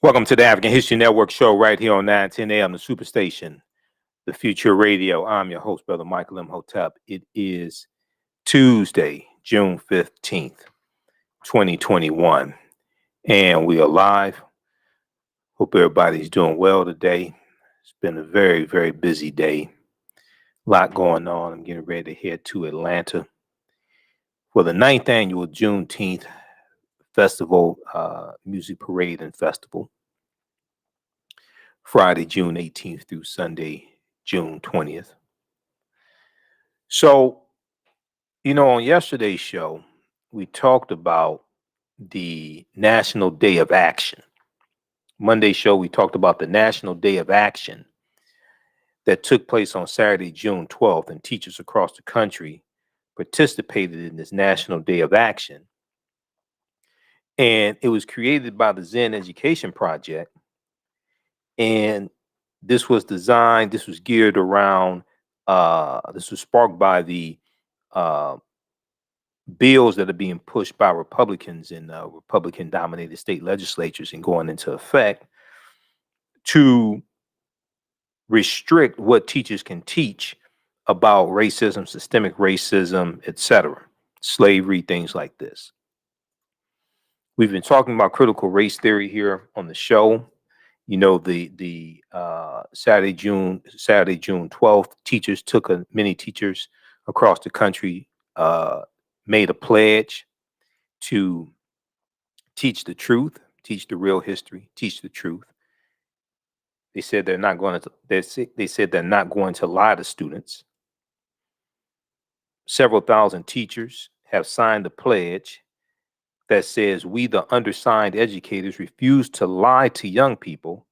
Welcome to the African History Network show right here on 910 AM, the Superstation, the Future Radio. I'm your host, Brother Michael Imhotep. It is Tuesday, June 15th, 2021, and we are live. Hope everybody's doing well today. It's been a very, very busy day. A lot going on. I'm getting ready to head to Atlanta for the 9th annual Juneteenth Festival, Music Parade and Festival. Friday, June 18th through Sunday, June 20th. So, on yesterday's show, we talked about the National Day of Action. Monday's show, we talked about the National Day of Action that took place on Saturday, June 12th, and teachers across the country participated in this National Day of Action. And it was created by the Zen Education Project. And this was geared around, this was sparked by the bills that are being pushed by Republicans in Republican-dominated state legislatures and going into effect to restrict what teachers can teach about racism, systemic racism, etc., slavery, things like this. We've been talking about critical race theory here on the show. The Saturday, June 12th, many teachers across the country made a pledge to teach the truth, teach the real history, teach the truth. They said they're not going to lie to students. Several thousand teachers have signed a pledge that says, "We, the undersigned educators, refuse to lie to young people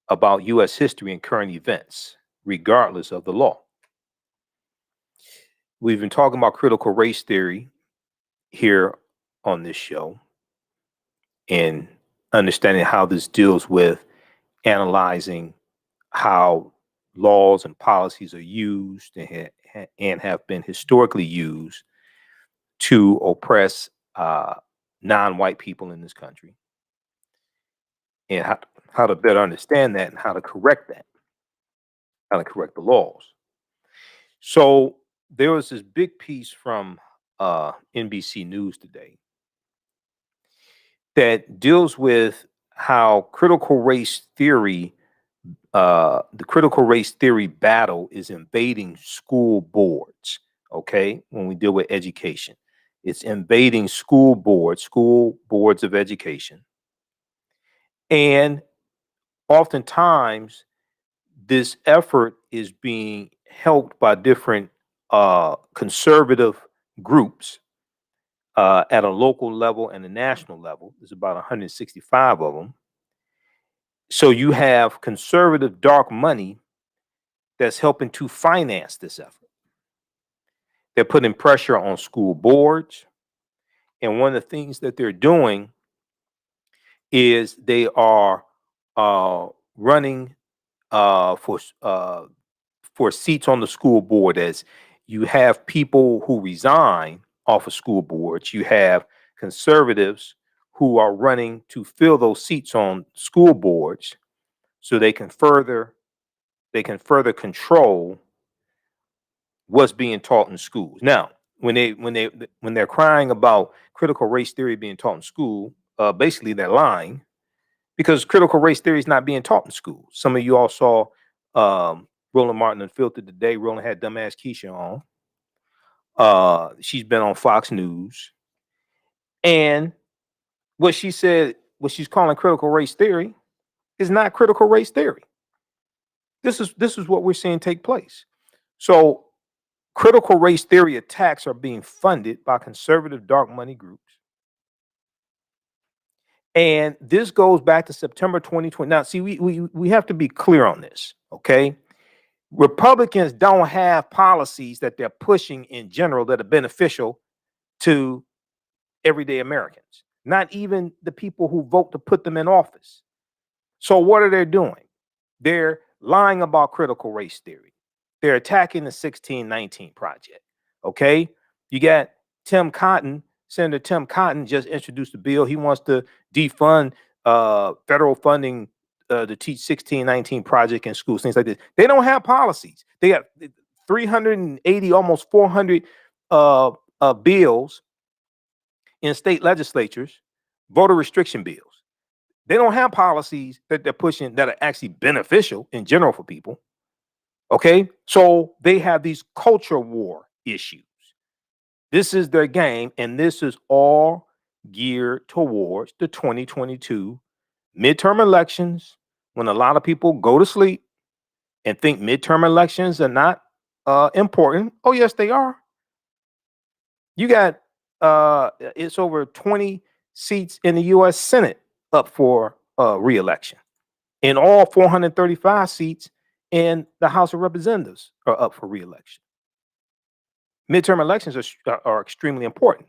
about U.S. history and current events, regardless of the law." We've been talking about critical race theory here on this show and understanding how this deals with analyzing how laws and policies are used and have been historically used to oppress non-white people in this country, and how to better understand that and how to correct that, how to correct the laws. So there was this big piece from NBC News today that deals with how the critical race theory battle is invading school boards. Okay, when we deal with education, it's invading school boards of education. And oftentimes, this effort is being helped by different conservative groups at a local level and a national level. There's about 165 of them. So you have conservative dark money that's helping to finance this effort. They're putting pressure on school boards. And one of the things that they're doing is they are running for seats on the school board. As you have people who resign off of school boards, you have conservatives who are running to fill those seats on school boards so they can further control what's being taught in schools. Now, when they're crying about critical race theory being taught in school, basically they're lying, because critical race theory is not being taught in school. Some of you all saw Roland Martin Unfiltered today. Roland had dumbass Keisha on. She's been on Fox News, and what she said, what she's calling critical race theory, is not critical race theory. This is what we're seeing take place. So critical race theory attacks are being funded by conservative dark money groups. And this goes back to September 2020. Now, see, we have to be clear on this, okay? Republicans don't have policies that they're pushing in general that are beneficial to everyday Americans, not even the people who vote to put them in office. So what are they doing? They're lying about critical race theory. They're attacking the 1619 Project, okay? You got Tim Cotton. Senator Tim Cotton just introduced a bill. He wants to defund federal funding to teach 1619 project in schools, things like this. They don't have policies. They got 380, almost 400 bills in state legislatures, voter restriction bills. They don't have policies that they're pushing that are actually beneficial in general for people. Okay, so they have these culture war issues. This is their game, and this is all geared towards the 2022 midterm elections, when a lot of people go to sleep and think midterm elections are not important. Oh, yes, they are. You got it's over 20 seats in the U.S. Senate up for re-election, and all 435 seats in the House of Representatives are up for re-election. Midterm elections are extremely important.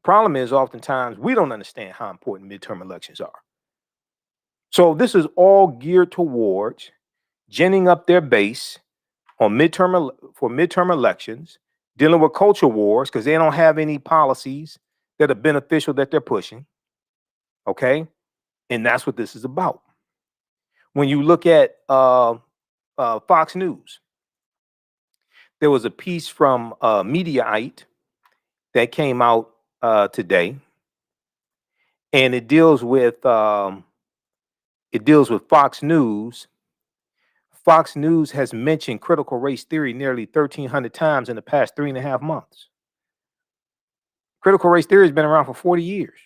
Problem is, oftentimes we don't understand how important midterm elections are. So this is all geared towards ginning up their base on midterm elections, dealing with culture wars because they don't have any policies that are beneficial that they're pushing. Okay, and that's what this is about. When you look at Fox News, there was a piece from Mediaite that came out today, and it deals with Fox News. Fox News has mentioned critical race theory nearly 1,300 times in the past 3.5 months. Critical race theory has been around for 40 years.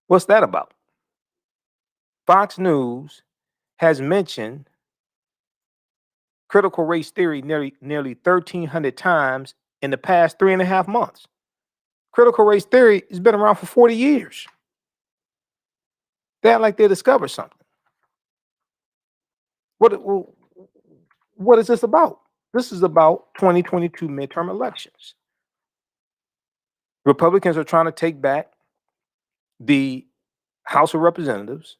What's that about? Fox News has mentioned critical race theory nearly 1,300 times in the past 3.5 months. Critical race theory has been around for 40 years. They act like they discovered something. What is this about? This is about 2022 midterm elections. Republicans are trying to take back the House of Representatives.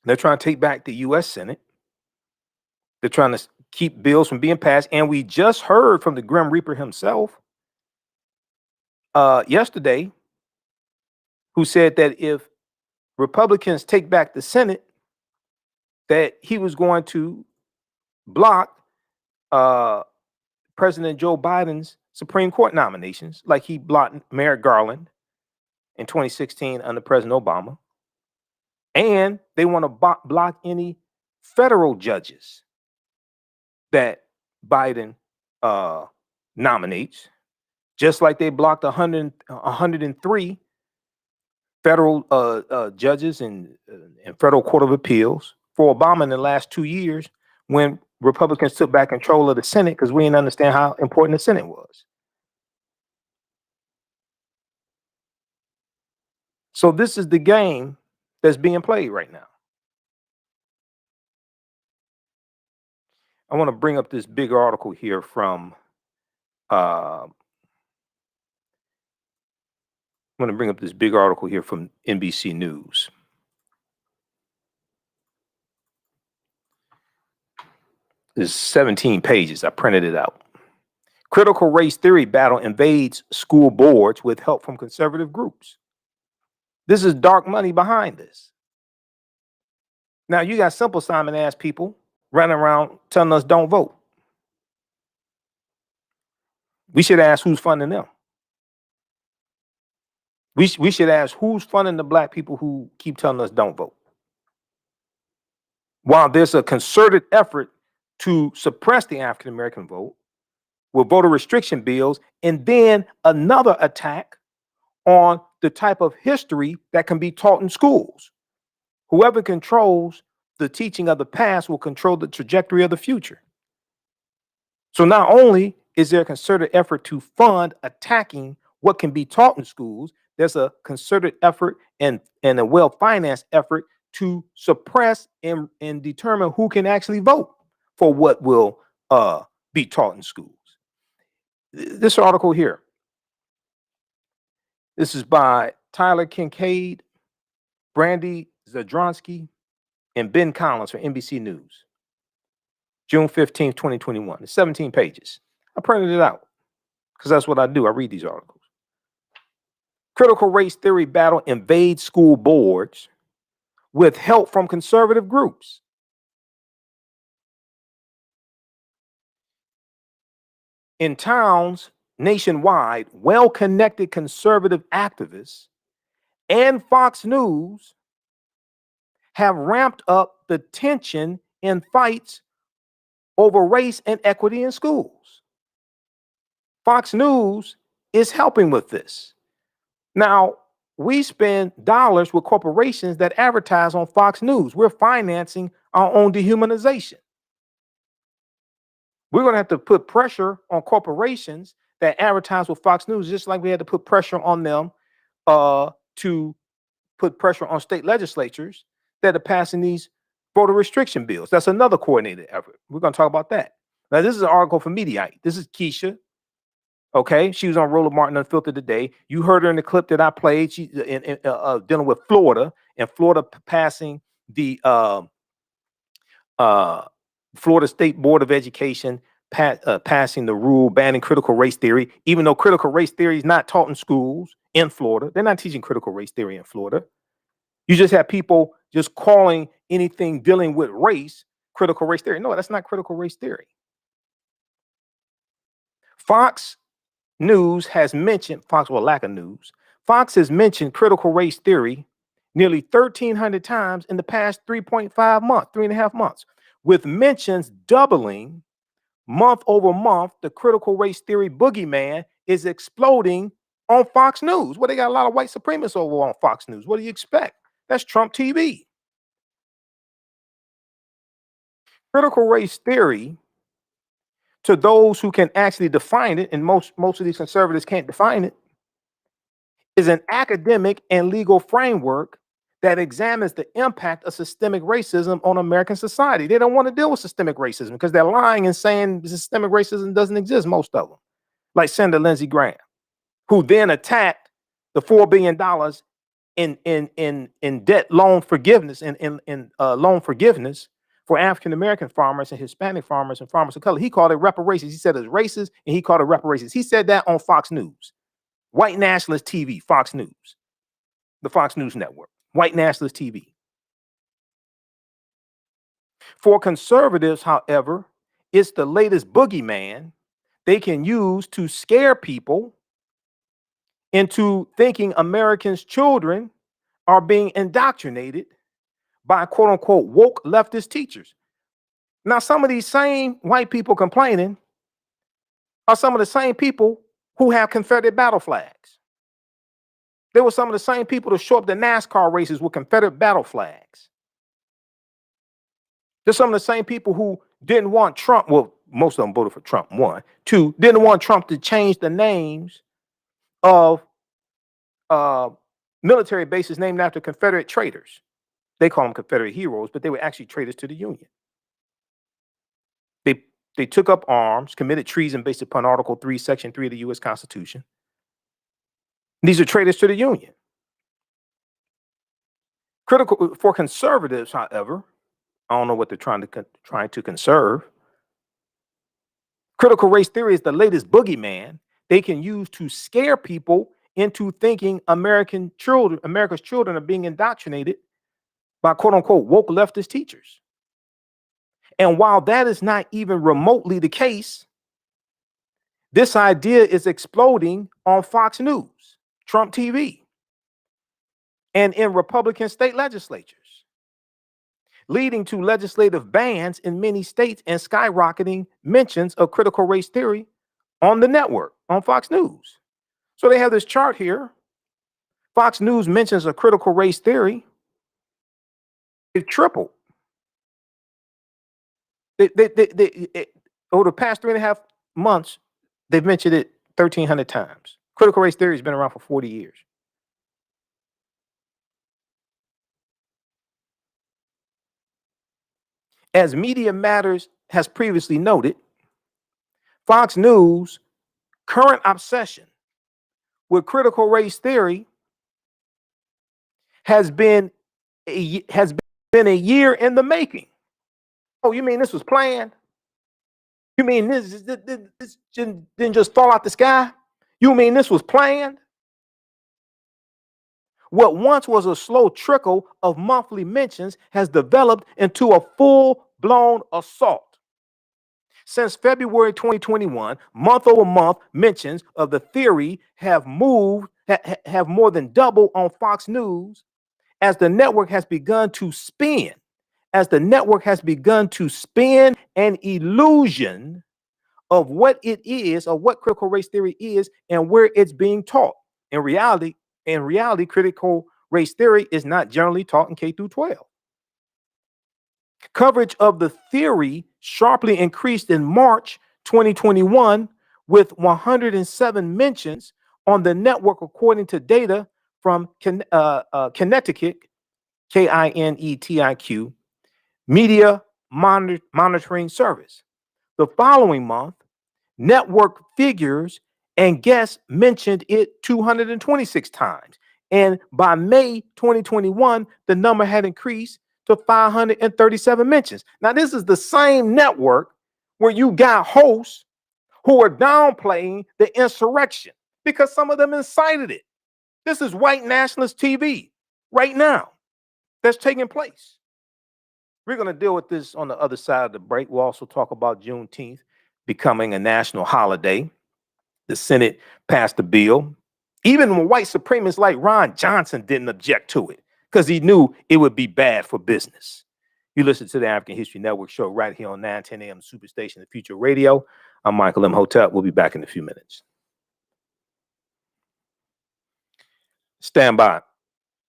They're trying to take back the U.S. Senate. They're trying to keep bills from being passed. And we just heard from the Grim Reaper himself yesterday, who said that if Republicans take back the Senate, that he was going to block President Joe Biden's Supreme Court nominations, like he blocked Merrick Garland in 2016 under President Obama. And they want to block any federal judges that Biden nominates, just like they blocked 103 federal judges in Federal Court of Appeals for Obama in the last 2 years, when Republicans took back control of the Senate because we didn't understand how important the Senate was. So this is the game that's being played right now. I want to bring up this big article here from NBC News. There's 17 pages. I printed it out. Critical race theory battle invades school boards with help from conservative groups. This is dark money behind this. Now, you got simple Simon ass people running around telling us don't vote. We should ask who's funding them. We should ask who's funding the black people who keep telling us don't vote. While there's a concerted effort to suppress the African American vote with voter restriction bills, and then another attack on the type of history that can be taught in schools. Whoever controls the teaching of the past will control the trajectory of the future. So not only is there a concerted effort to fund attacking what can be taught in schools, there's a concerted effort and a well-financed effort to suppress and determine who can actually vote for what will be taught in schools. This article here, this is by Tyler Kincaid, Brandy Zadronsky, and Ben Collins for NBC News. June 15th, 2021. It's 17 pages. I printed it out because that's what I do. I read these articles. Critical race theory battle invades school boards with help from conservative groups. In towns nationwide, well-connected conservative activists and Fox News have ramped up the tension in fights over race and equity in schools. Fox News is helping with this. Now, we spend dollars with corporations that advertise on Fox News. We're financing our own dehumanization. We're going to have to put pressure on corporations that advertise with Fox News, just like we had to put pressure on them to put pressure on state legislatures that are passing these voter restriction bills. That's another coordinated effort. We're going to talk about that. Now, this is an article from Mediaite. This is Keisha. Okay, she was on Roland Martin Unfiltered today. You heard her in the clip that I played. She dealing with Florida, and Florida passing the Florida State Board of Education passing the rule banning critical race theory, even though critical race theory is not taught in schools in Florida. They're not teaching critical race theory in Florida. You just have people just calling anything dealing with race critical race theory. No, that's not critical race theory. Fox News has mentioned, Fox has mentioned critical race theory nearly 1,300 times in the past 3.5 months, with mentions doubling month over month. The critical race theory boogeyman is exploding on Fox News. Well, they got a lot of white supremacists over on Fox News. What do you expect? That's Trump TV. Critical race theory, to those who can actually define it, and most of these conservatives can't define it, is an academic and legal framework that examines the impact of systemic racism on American society. They don't want to deal with systemic racism because they're lying and saying systemic racism doesn't exist, most of them. Like Senator Lindsey Graham, who then attacked the $4 billion in debt loan forgiveness and loan forgiveness for African American farmers and Hispanic farmers and farmers of color. He called it reparations. He said it's racist, and he called it reparations. He said that on Fox News, white nationalist TV, Fox News, the Fox News Network, white nationalist TV. For conservatives, however, it's the latest boogeyman they can use to scare people into thinking Americans' children are being indoctrinated by quote unquote woke leftist teachers. Now, some of these same white people complaining are some of the same people who have Confederate battle flags. They were some of the same people to show up to NASCAR races with Confederate battle flags. They're some of the same people who didn't want Trump. Well, most of them voted for Trump. 1, 2, didn't want Trump to change the names of military bases named after Confederate traitors. They call them Confederate heroes, but they were actually traitors to the Union. They took up arms, committed treason based upon Article 3, Section 3 of the U.S. Constitution. These are traitors to the Union. Critical for conservatives, however, I don't know what they're trying to conserve. Critical race theory is the latest boogeyman they can use to scare people into thinking America's children are being indoctrinated by quote unquote woke leftist teachers. And while that is not even remotely the case, this idea is exploding on Fox News, Trump TV, and in Republican state legislatures, leading to legislative bans in many states and skyrocketing mentions of critical race theory on the network, on Fox News. So they have this chart here. Fox News mentions of critical race theory. It tripled. Over the past 3.5 months, they've mentioned it 1,300 times. Critical race theory has been around for 40 years. As Media Matters has previously noted, Fox News' current obsession with critical race theory has been a year in the making. Oh, you mean this was planned? You mean this didn't just fall out the sky? You mean this was planned? What once was a slow trickle of monthly mentions has developed into a full-blown assault. Since February 2021, month over month, mentions of the theory have have more than doubled on Fox News as the network has begun to spin, an illusion of what it is, or what critical race theory is, and where it's being taught. In reality, critical race theory is not generally taught in K through 12. Coverage of the theory sharply increased in March 2021 with 107 mentions on the network, according to data from Connecticut, KINETIQ, Media Monitoring Service. The following month, network figures and guests mentioned it 226 times. And by May 2021, the number had increased to 537 mentions. Now, this is the same network where you got hosts who are downplaying the insurrection because some of them incited it. This is white nationalist TV right now that's taking place. We're going to deal with this on the other side of the break. We'll also talk about Juneteenth becoming a national holiday. The Senate passed a bill. Even when white supremacists like Ron Johnson didn't object to it because he knew it would be bad for business. You listen to the African History Network show right here on 910 AM Superstation, the Future Radio. I'm Michael Imhotep. We'll be back in a few minutes. Stand by.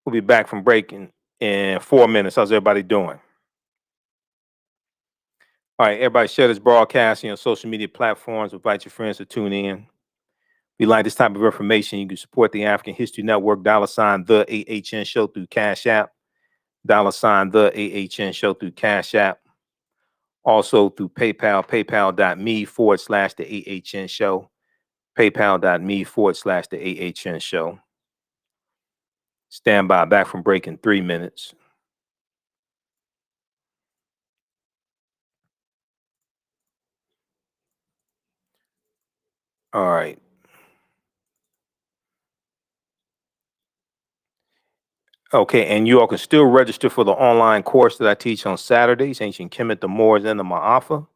We'll be back from break in 4 minutes. How's everybody doing? All right, everybody share this broadcast on social media platforms. Invite your friends to tune in. If you like this type of information, you can support the African History Network, $ the AHN show through Cash App, $ the AHN show through Cash App. Also through PayPal, paypal.me/the AHN show, paypal.me/the AHN show. Stand by, back from break in 3 minutes. All right. Okay, and you all can still register for the online course that I teach on Saturdays, Ancient Kemet, the Moors, and the Maafa.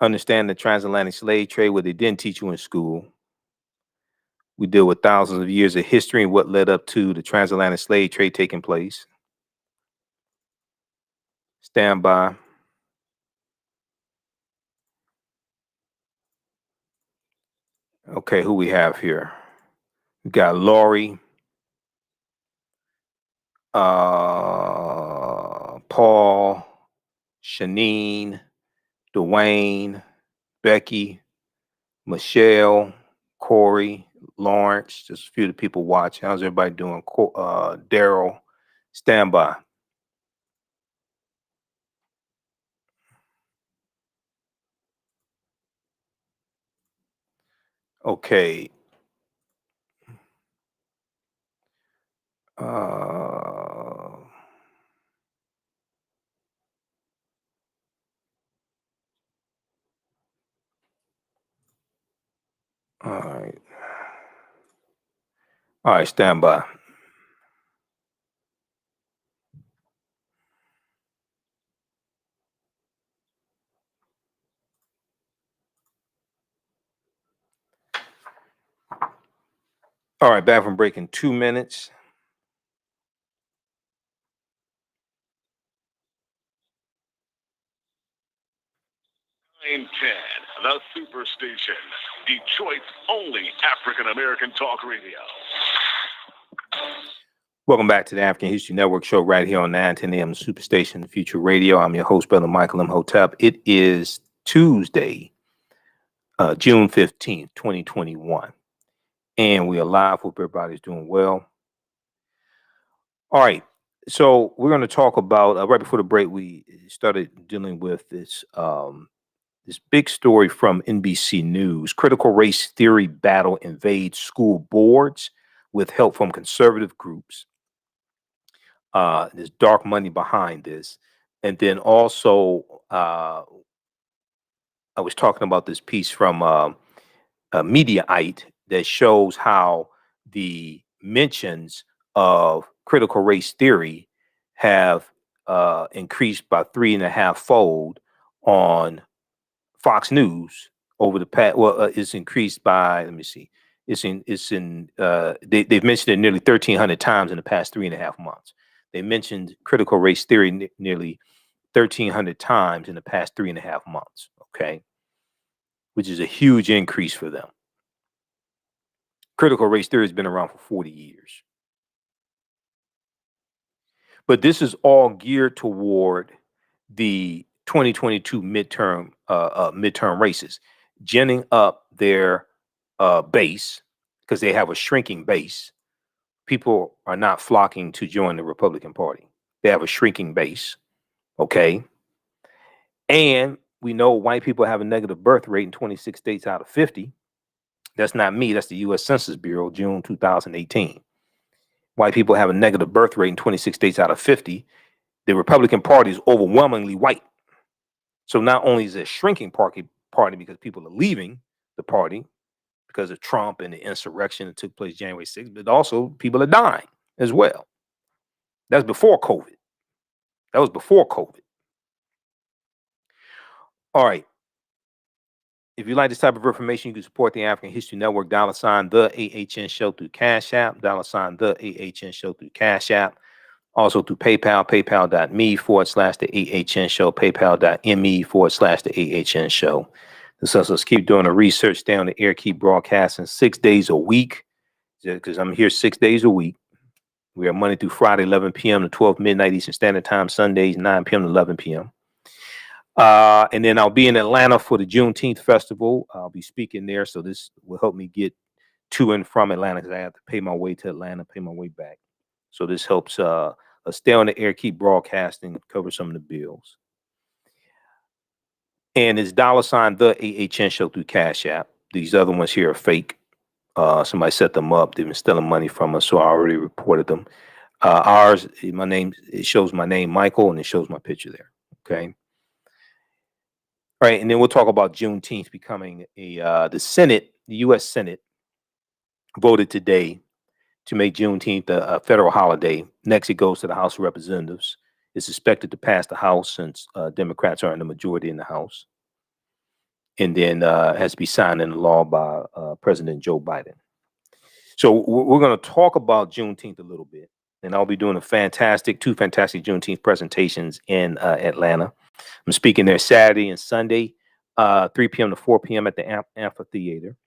Understand the transatlantic slave trade, what they didn't teach you in school. We deal with thousands of years of history and what led up to the transatlantic slave trade taking place. Stand by. Okay, who we have here? We got Lori, Paul, Shanine, Dwayne, Becky, Michelle, Corey, Lawrence, just a few of the people watching. How's everybody doing? Daryl, stand by. Okay. All right. All right, stand by. All right, back from break in 2 minutes. The Superstation, Detroit's only African-American talk radio. Welcome back to the African History Network show right here on 910 AM Superstation, the Future Radio. I'm your host, Brother Michael Imhotep. It is Tuesday, June 15th, 2021. And we are live. Hope everybody's doing well. All right. So we're going to talk about, right before the break, we started dealing with this this big story from NBC News. Critical race theory battle invades school boards with help from conservative groups. There's dark money behind this. And then also, I was talking about this piece from a Mediaite that shows how the mentions of critical race theory have increased by 3.5-fold on Fox News over the past. Well, it's increased by. Let me see. They've mentioned it nearly 1,300 times in the past 3.5 months. They mentioned critical race theory nearly 1,300 times in the past 3.5 months. Okay, which is a huge increase for them. Critical race theory has been around for 40 years. But this is all geared toward the 2022 midterm races, ginning up their base because they have a shrinking base. People are not flocking to join the Republican Party. They have a shrinking base. Okay. And we know white people have a negative birth rate in 26 states out of 50. That's not me. That's the U.S. Census Bureau, June 2018. White people have a negative birth rate in 26 states out of 50. The Republican Party is overwhelmingly white. So not only is it a shrinking party because people are leaving the party because of Trump and the insurrection that took place January 6th, but also people are dying as well. That's before COVID. That was before COVID. All right. If you like this type of information, you can support the African History Network, $ the AHN Show through Cash App, $ the AHN Show through Cash App. Also through PayPal, paypal.me/the AHN Show, paypal.me/the AHN Show. So let's keep doing the research, stay on the air, keep broadcasting 6 days a week, because I'm here 6 days a week. We are Monday through Friday, 11 p.m. to 12 midnight Eastern Standard Time, Sundays, 9 p.m. to 11 p.m. And then I'll be in Atlanta for the Juneteenth Festival. I'll be speaking there, so this will help me get to and from Atlanta because I have to pay my way to Atlanta, pay my way back. So this helps stay on the air, keep broadcasting, cover some of the bills. And it's $ the AHN Show through Cash App. These other ones here are fake. Somebody set them up. They've been stealing money from us, so I already reported them. Ours, my name, it shows my name, Michael, and it shows my picture there. Okay. All right, and then we'll talk about Juneteenth becoming the Senate, the U.S. Senate voted today to make Juneteenth a federal holiday. Next, it goes to the House of Representatives. It's expected to pass the House since Democrats are in the majority in the House. And then has to be signed into law by President Joe Biden. So we're going to talk about Juneteenth a little bit. And I'll be doing two fantastic Juneteenth presentations in Atlanta. I'm speaking there Saturday and Sunday, 3 p.m. to 4 p.m. at the amphitheater.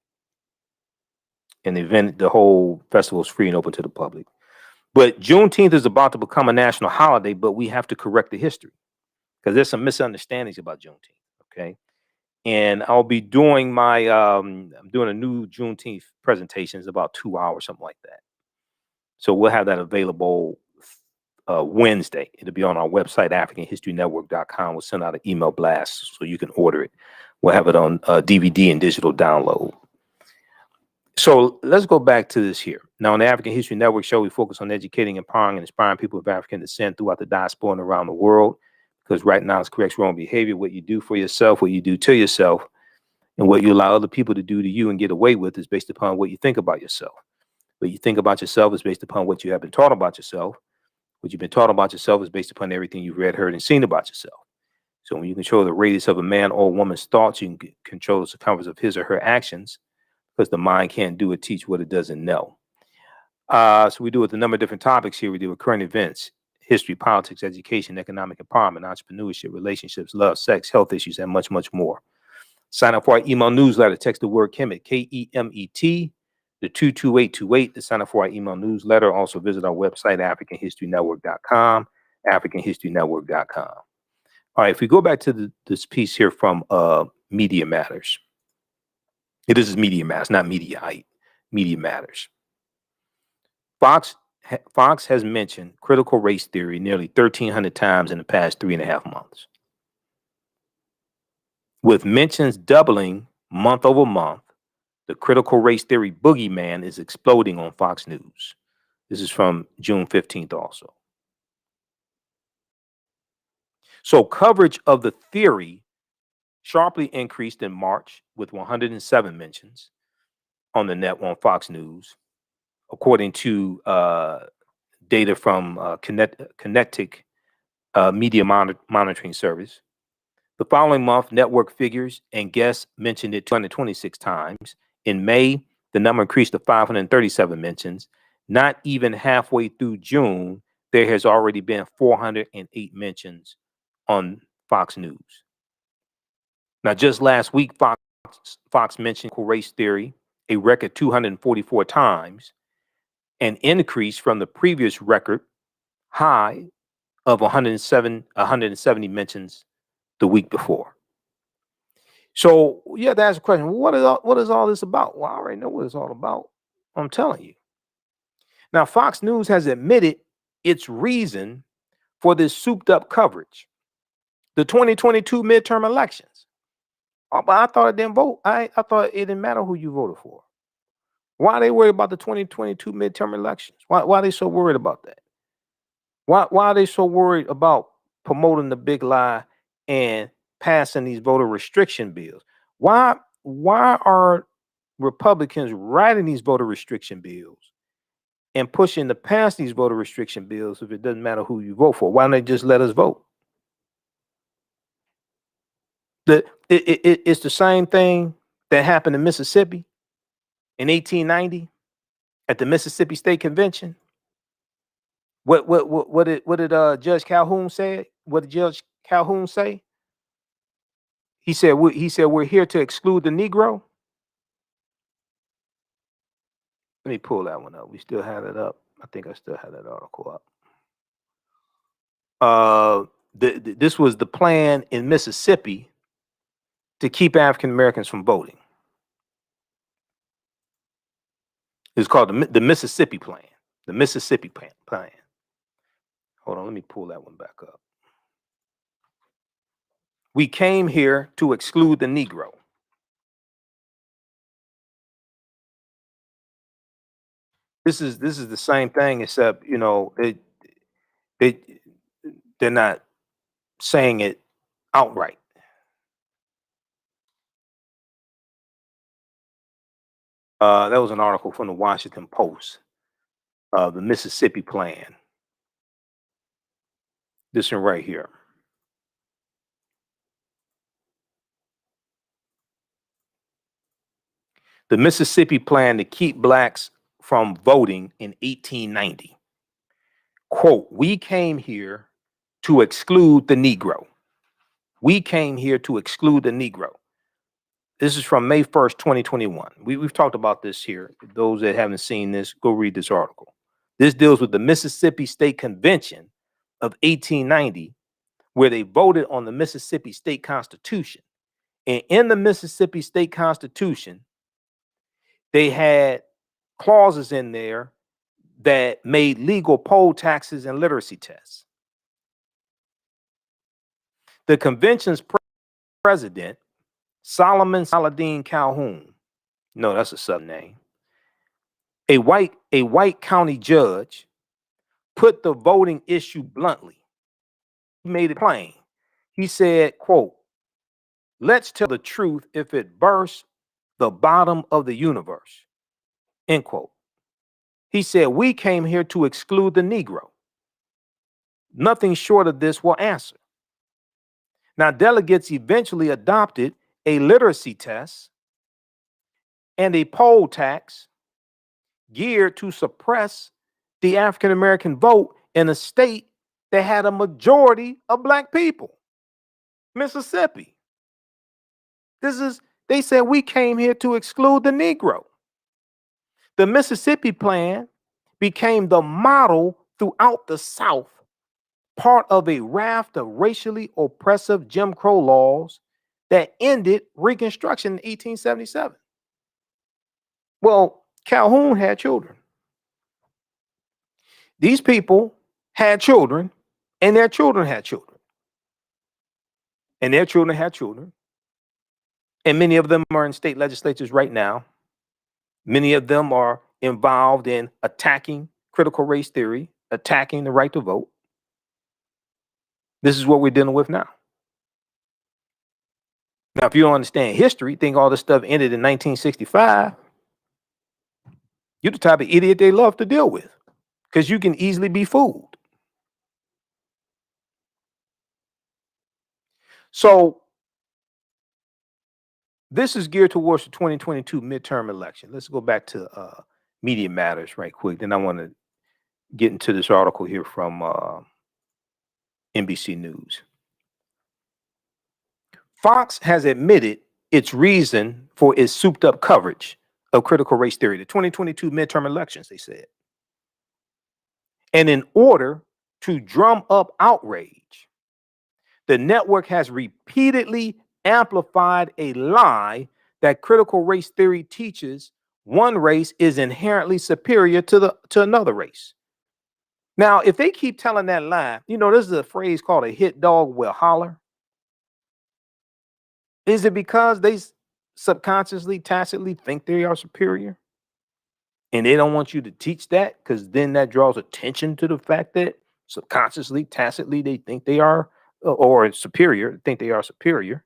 And the whole festival is free and open to the public. But Juneteenth is about to become a national holiday, but we have to correct the history because there's some misunderstandings about Juneteenth. Okay. And I'll be doing I'm doing a new Juneteenth presentation. It's about 2 hours, something like that. So we'll have that available Wednesday. It'll be on our website, AfricanHistoryNetwork.com. We'll send out an email blast so you can order it. We'll have it on DVD and digital download. So let's go back to this here. Now, on the African History Network show, we focus on educating, empowering, and inspiring people of African descent throughout the diaspora and around the world. Because right now, it's corrects wrong behavior, what you do for yourself, what you do to yourself, and what you allow other people to do to you and get away with is based upon what you think about yourself. What you think about yourself is based upon what you have been taught about yourself. What you've been taught about yourself is based upon everything you've read, heard, and seen about yourself. So when you control the radius of a man or woman's thoughts, you can control the circumference of his or her actions, because the mind can't do or teach what it doesn't know. So we do with a number of different topics here. We deal with current events, history, politics, education, economic empowerment, entrepreneurship, relationships, love, sex, health issues, and much, much more. Sign up for our email newsletter. Text the word Kemet, Kemet, the 22828 to sign up for our email newsletter. Also visit our website, AfricanHistoryNetwork.com, AfricanHistoryNetwork.com. All right, if we go back to this piece here from Media Matters. This is Media Matters, not Mediaite. Media Matters. Fox has mentioned critical race theory nearly 1,300 times in the past 3.5 months, with mentions doubling month over month. The critical race theory boogeyman is exploding on Fox News. This is from June 15th also. So coverage of the theory sharply increased in March with 107 mentions on the net on Fox News, according to data from Kinetic Media Monitoring Service. The following month, network figures and guests mentioned it 226 times. In May, the number increased to 537 mentions. Not even halfway through June, there has already been 408 mentions on Fox News. Now, just last week, Fox mentioned critical race theory a record 244 times, an increase from the previous record high of 170 mentions the week before. So you have to ask the question, what is all this about? Well, I already know what it's all about. I'm telling you. Now, Fox News has admitted its reason for this souped up coverage. The 2022 midterm elections. Oh, but I thought it didn't vote. I thought it didn't matter who you voted for. Why are they worried about the 2022 midterm elections? Why are they so worried about that? Why are they so worried about promoting the big lie and passing these voter restriction bills? Why are Republicans writing these voter restriction bills and pushing to pass these voter restriction bills if it doesn't matter who you vote for? Why don't they just let us vote? It's the same thing that happened in Mississippi in 1890 at the Mississippi State Convention. What did Judge Calhoun say? What did Judge Calhoun say? He said we're here to exclude the Negro. Let me pull that one up. We still have it up. I think I still have that article up. This was the plan in Mississippi to keep African Americans from voting. It's called the Mississippi Plan. The Mississippi Plan. Hold on, let me pull that one back up. We came here to exclude the Negro. This is the same thing, except they're not saying it outright. That was an article from the Washington Post. The Mississippi Plan. This one right here. The Mississippi Plan to keep blacks from voting in 1890. Quote, we came here to exclude the Negro. We came here to exclude the Negro. This is from May 1st, 2021. We've talked about this here. Those that haven't seen this, go read this article. This deals with the Mississippi State Convention of 1890, where they voted on the Mississippi State Constitution. And in the Mississippi State Constitution, they had clauses in there that made legal poll taxes and literacy tests. The convention's president, Solomon Saladin Calhoun, no, that's a Southern name, a white county judge, put the voting issue bluntly. He made it plain. He said, quote, let's tell the truth if it bursts the bottom of the universe, end quote. He said, we came here to exclude the Negro. Nothing short of this will answer. Now, delegates eventually adopted a literacy test and a poll tax geared to suppress the African American vote in a state that had a majority of black people, Mississippi. They said we came here to exclude the Negro. The Mississippi Plan became the model throughout the South, part of a raft of racially oppressive Jim Crow laws that ended Reconstruction in 1877. Well, Calhoun had children. These people had children, and their children had children. And their children had children. And many of them are in state legislatures right now. Many of them are involved in attacking critical race theory, attacking the right to vote. This is what we're dealing with now. Now, if you don't understand history, think all this stuff ended in 1965, you're the type of idiot they love to deal with. because you can easily be fooled. So this is geared towards the 2022 midterm election. Let's go back to Media Matters right quick. Then I want to get into this article here from NBC News. Fox has admitted its reason for its souped up coverage of critical race theory, the 2022 midterm elections, they said. And in order to drum up outrage, the network has repeatedly amplified a lie that critical race theory teaches one race is inherently superior to another race. Now, if they keep telling that lie, you know, this is a phrase called a hit dog will holler. Is it because they subconsciously, tacitly think they are superior? And they don't want you to teach that because then that draws attention to the fact that subconsciously, tacitly, they think they are or superior, think they are superior.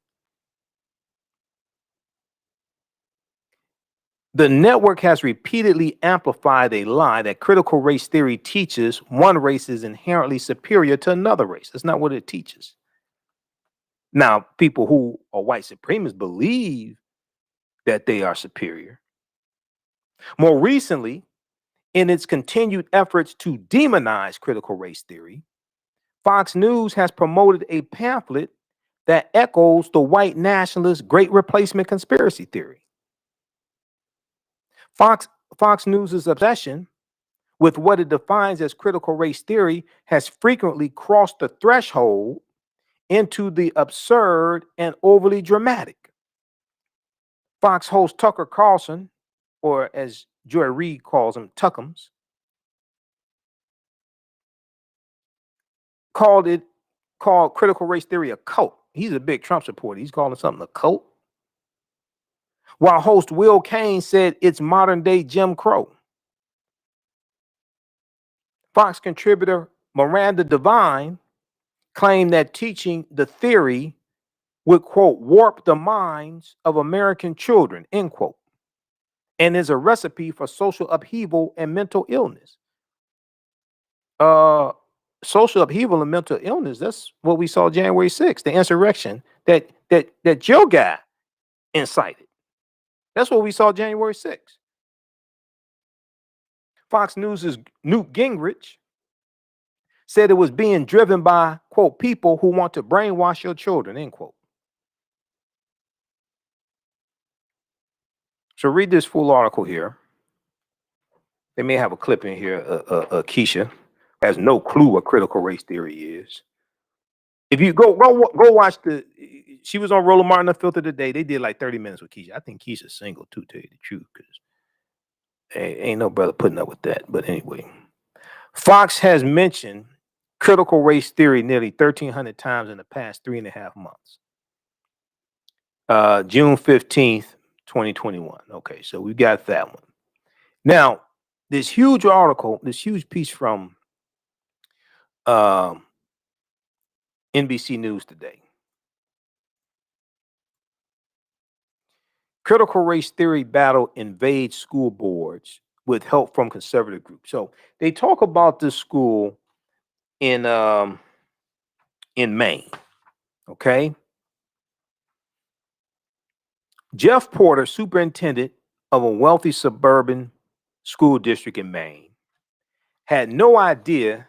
The network has repeatedly amplified a lie that critical race theory teaches one race is inherently superior to another race. That's not what it teaches. Now, people who are white supremacists believe that they are superior. More recently, in its continued efforts to demonize critical race theory, Fox News has promoted a pamphlet that echoes the white nationalist Great Replacement conspiracy theory. Fox News' obsession with what it defines as critical race theory has frequently crossed the threshold into the absurd and overly dramatic. Fox host Tucker Carlson, or as Joy Reid calls him, Tuckums, called critical race theory a cult. He's a big Trump supporter. He's calling something a cult. While host Will Cain said it's modern day Jim Crow. Fox contributor Miranda Devine claimed that teaching the theory would, quote, warp the minds of American children, end quote, and is a recipe for social upheaval and mental illness. Social upheaval and mental illness, that's what we saw January 6th, the insurrection that Joe guy incited. That's what we saw January 6th. Fox News' Newt Gingrich said it was being driven by, quote, people who want to brainwash your children, end quote. So read this full article here. They may have a clip in here. Keisha has no clue what critical race theory is. If you go watch she was on Roland Martin Unfiltered today. They did like 30 minutes with Keisha. I think Keisha's single too, to tell you the truth, because ain't no brother putting up with that. But anyway, Fox has mentioned critical race theory nearly 1,300 times in the past 3.5 months. June 15th, 2021. Okay, so we got that one. Now, this huge article, this huge piece from NBC News today. Critical race theory battle invades school boards with help from conservative groups. So they talk about this school in Maine. Okay. Jeff Porter, superintendent of a wealthy suburban school district in Maine, had no idea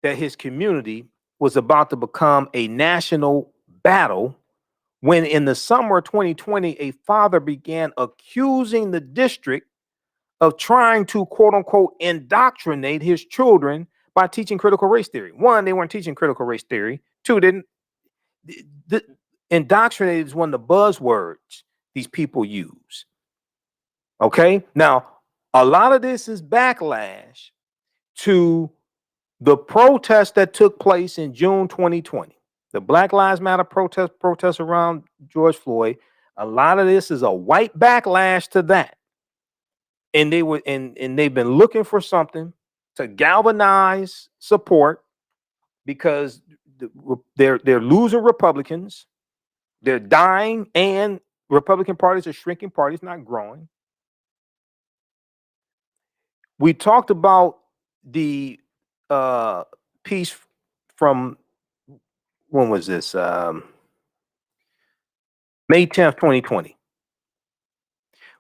that his community was about to become a national battle when in the summer of 2020, a father began accusing the district of trying to, quote unquote, indoctrinate his children by teaching critical race theory. One, they weren't teaching critical race theory. Two, indoctrinated is one of the buzzwords these people use. Okay. Now, a lot of this is backlash to the protest that took place in June 2020. The Black Lives Matter protests around George Floyd. A lot of this is a white backlash to that. And they were and they've been looking for something to galvanize support because they're losing Republicans. They're dying, and Republican parties are shrinking parties, not growing. We talked about the piece from, when was this? May 10th, 2020,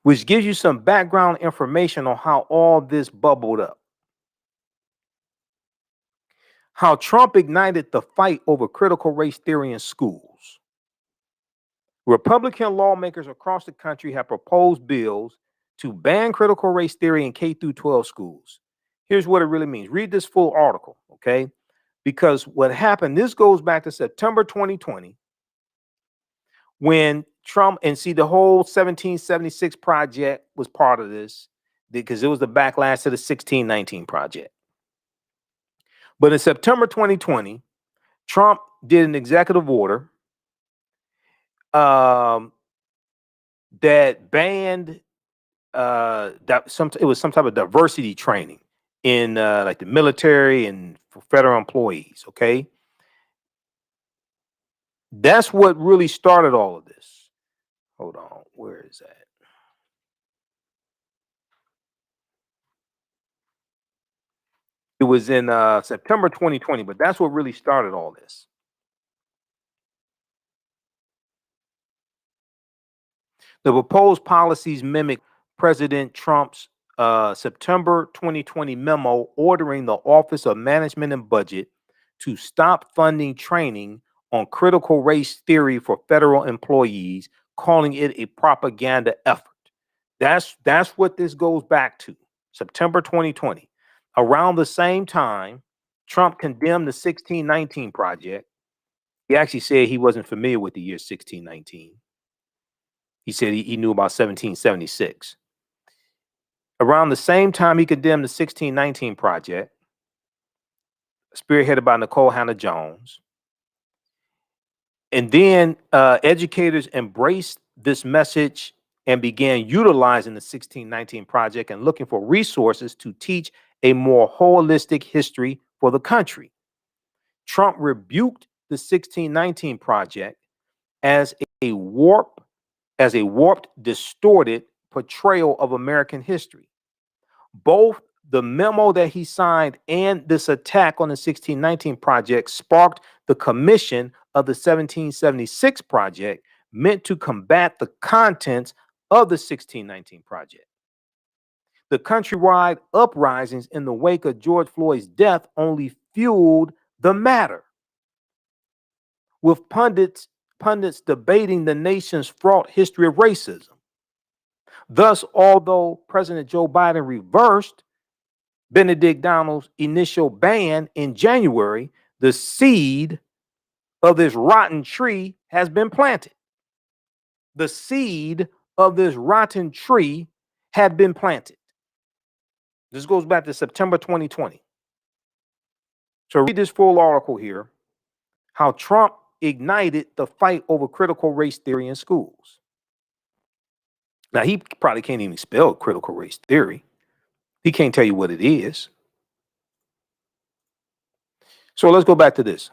which gives you some background information on how all this bubbled up. How Trump ignited the fight over critical race theory in schools. Republican lawmakers across the country have proposed bills to ban critical race theory in K through 12 schools. Here's what it really means. Read this full article, okay? Because what happened, this goes back to September 2020, when Trump, and see, the whole 1776 project was part of this, because it was the backlash to the 1619 project. But in September 2020, Trump did an executive order that banned it was some type of diversity training in like the military and for federal employees. Okay, that's what really started all of this. Hold on, where is that? It was in September 2020, but that's what really started all this. The proposed policies mimic President Trump's September 2020 memo ordering the Office of Management and Budget to stop funding training on critical race theory for federal employees, calling it a propaganda effort. That's what this goes back to. September 2020. Around the same time, Trump condemned the 1619 project. He actually said he wasn't familiar with the year 1619. He said he knew about 1776. Around the same time he condemned the 1619 project, spearheaded by Nicole Hannah-Jones. And then educators embraced this message and began utilizing the 1619 project and looking for resources to teach a more holistic history for the country. Trump rebuked the 1619 project as a warped, distorted portrayal of American history. Both the memo that he signed and this attack on the 1619 project sparked the commission of the 1776 project, meant to combat the contents of the 1619 project. The countrywide uprisings in the wake of George Floyd's death only fueled the matter, with pundits debating the nation's fraught history of racism. Thus, although President Joe Biden reversed Benedict Donald's initial ban in January, the seed of this rotten tree has been planted. The seed of this rotten tree had been planted. This goes back to September 2020. So read this full article here, how Trump ignited the fight over critical race theory in schools. Now, he probably can't even spell critical race theory. He can't tell you what it is. So let's go back to this.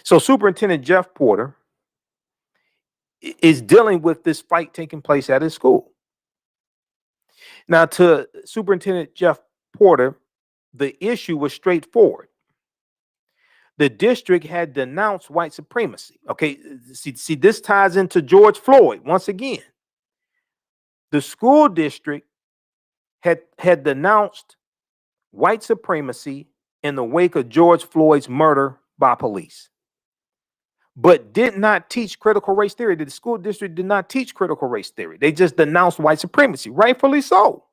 So Superintendent Jeff Porter is dealing with this fight taking place at his school. Now, to Superintendent Jeff Porter, the issue was straightforward. The district had denounced white supremacy. Okay, see, this ties into George Floyd once again. The school district had denounced white supremacy in the wake of George Floyd's murder by police, but did not teach critical race theory. The school district did not teach critical race theory. They just denounced white supremacy, rightfully so.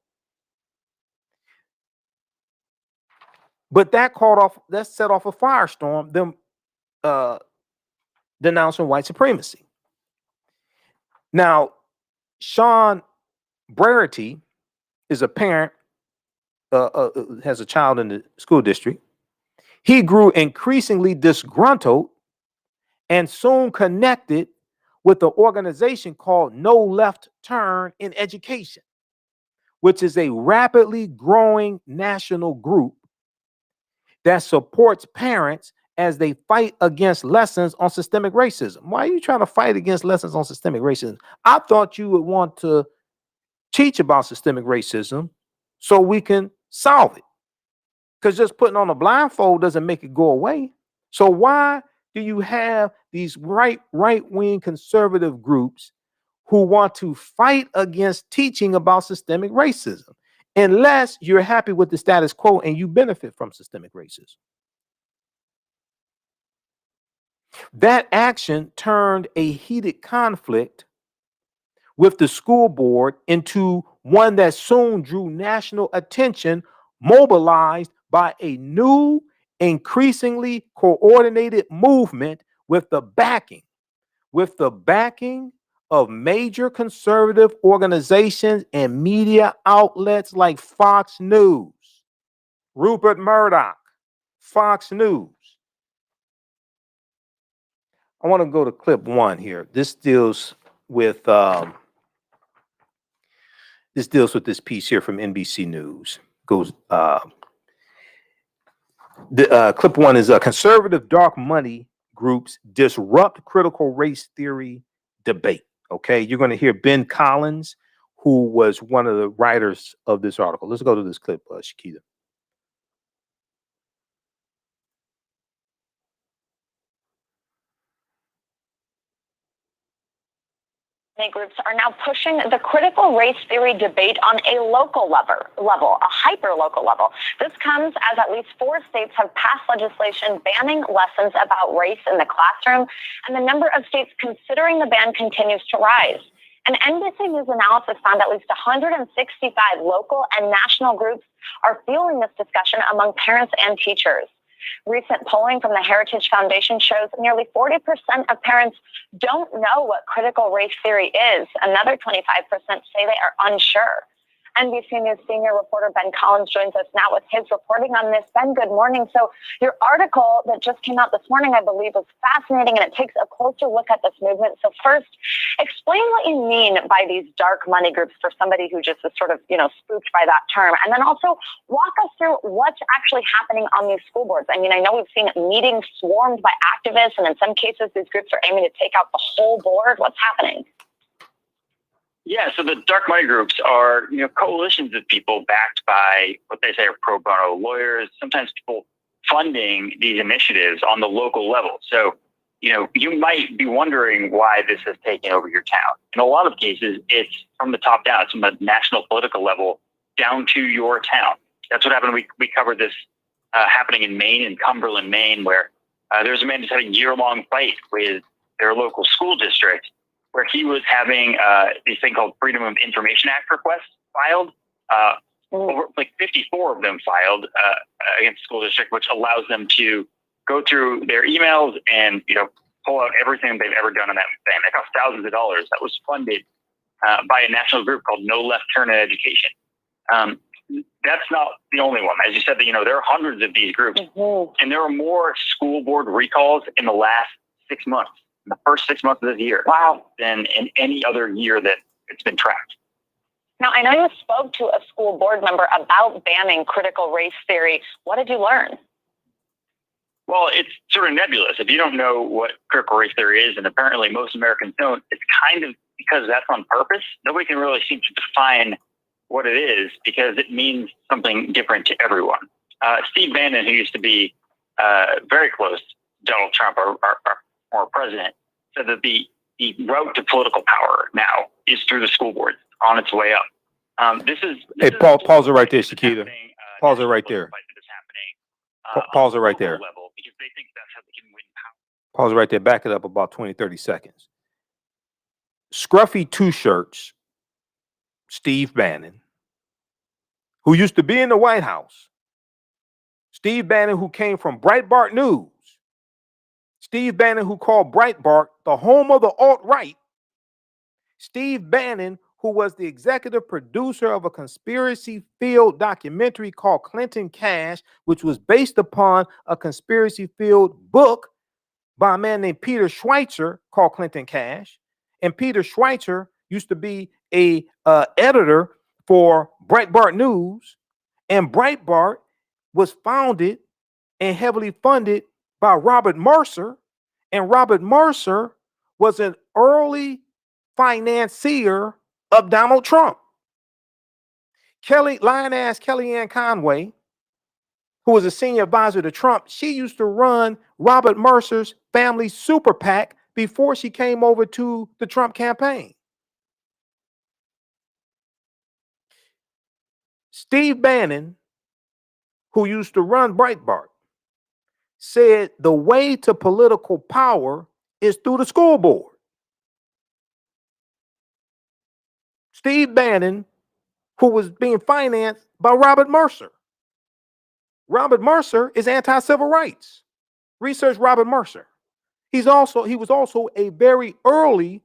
But that set off a firestorm, them denouncing white supremacy. Now, Sean Brarity is a parent, has a child in the school district. He grew increasingly disgruntled and soon connected with the organization called No Left Turn in Education, which is a rapidly growing national group that supports parents as they fight against lessons on systemic racism. Why are you trying to fight against lessons on systemic racism? I thought you would want to teach about systemic racism so we can solve it. because just putting on a blindfold doesn't make it go away. So why do you have these right-wing conservative groups who want to fight against teaching about systemic racism, unless you're happy with the status quo and you benefit from systemic racism? That action turned a heated conflict with the school board into one that soon drew national attention, mobilized by a new, increasingly coordinated movement with the backing of major conservative organizations and media outlets like Fox News, Rupert Murdoch, Fox News. I want to go to clip 1 here. This deals with this piece here from NBC News. Goes clip 1 is conservative dark money groups disrupt critical race theory debate. Okay, you're going to hear Ben Collins, who was one of the writers of this article. Let's go to this clip, Shakita. Groups are now pushing the critical race theory debate on a local level, a hyper-local level. This comes as at least 4 states have passed legislation banning lessons about race in the classroom, and the number of states considering the ban continues to rise. An NBC News analysis found at least 165 local and national groups are fueling this discussion among parents and teachers. Recent polling from the Heritage Foundation shows nearly 40% of parents don't know what critical race theory is. Another 25% say they are unsure. NBC News senior reporter Ben Collins joins us now with his reporting on this. Ben, good morning. So your article that just came out this morning, I believe, was fascinating, and it takes a closer look at this movement. So first, explain what you mean by these dark money groups for somebody who just is sort of, spooked by that term. And then also walk us through what's actually happening on these school boards. I mean, I know we've seen meetings swarmed by activists, and in some cases, these groups are aiming to take out the whole board. What's happening? Yeah, so the dark money groups are, coalitions of people backed by what they say are pro bono lawyers, sometimes people funding these initiatives on the local level. So, you might be wondering why this has taken over your town. In a lot of cases, it's from the top down. It's from the national political level down to your town. That's what happened. We covered this happening in Maine, in Cumberland, Maine, where there's a man who's had a year-long fight with their local school district, where he was having this thing called Freedom of Information Act requests filed. Over 54 of them filed against the school district, which allows them to go through their emails and pull out everything they've ever done on that thing. That cost thousands of dollars. That was funded by a national group called No Left Turn in Education. That's not the only one. As you said, there are hundreds of these groups, and there are more school board recalls in the last 6 months. The first 6 months of this year, than in any other year that it's been tracked. Now, I know you spoke to a school board member about banning critical race theory. What did you learn? Well, it's sort of nebulous. If you don't know what critical race theory is, and apparently most Americans don't, it's kind of because that's on purpose. Nobody can really seem to define what it is because it means something different to everyone. Steve Bannon, who used to be very close to Donald Trump, our former president, said that the route to political power now is through the school board on its way up. Pause it right there, Shakita. Pause it right there. Pause it right there. Because they think that's how they can win power. Pause it right there. Back it up about 20, 30 seconds. Scruffy Two Shirts, Steve Bannon, who used to be in the White House. Steve Bannon, who came from Breitbart News. Steve Bannon, who called Breitbart the home of the alt-right. Steve Bannon, who was the executive producer of a conspiracy-filled documentary called Clinton Cash, which was based upon a conspiracy-filled book by a man named Peter Schweitzer called Clinton Cash. And Peter Schweitzer used to be a editor for Breitbart News. And Breitbart was founded and heavily funded by Robert Mercer, and Robert Mercer was an early financier of Donald Trump. Kellyanne Conway, who was a senior advisor to Trump, she used to run Robert Mercer's family super PAC before she came over to the Trump campaign. Steve Bannon, who used to run Breitbart, said the way to political power is through the school board. Steve Bannon, who was being financed by Robert Mercer. Robert Mercer is anti-civil rights. Research Robert Mercer. He was also a very early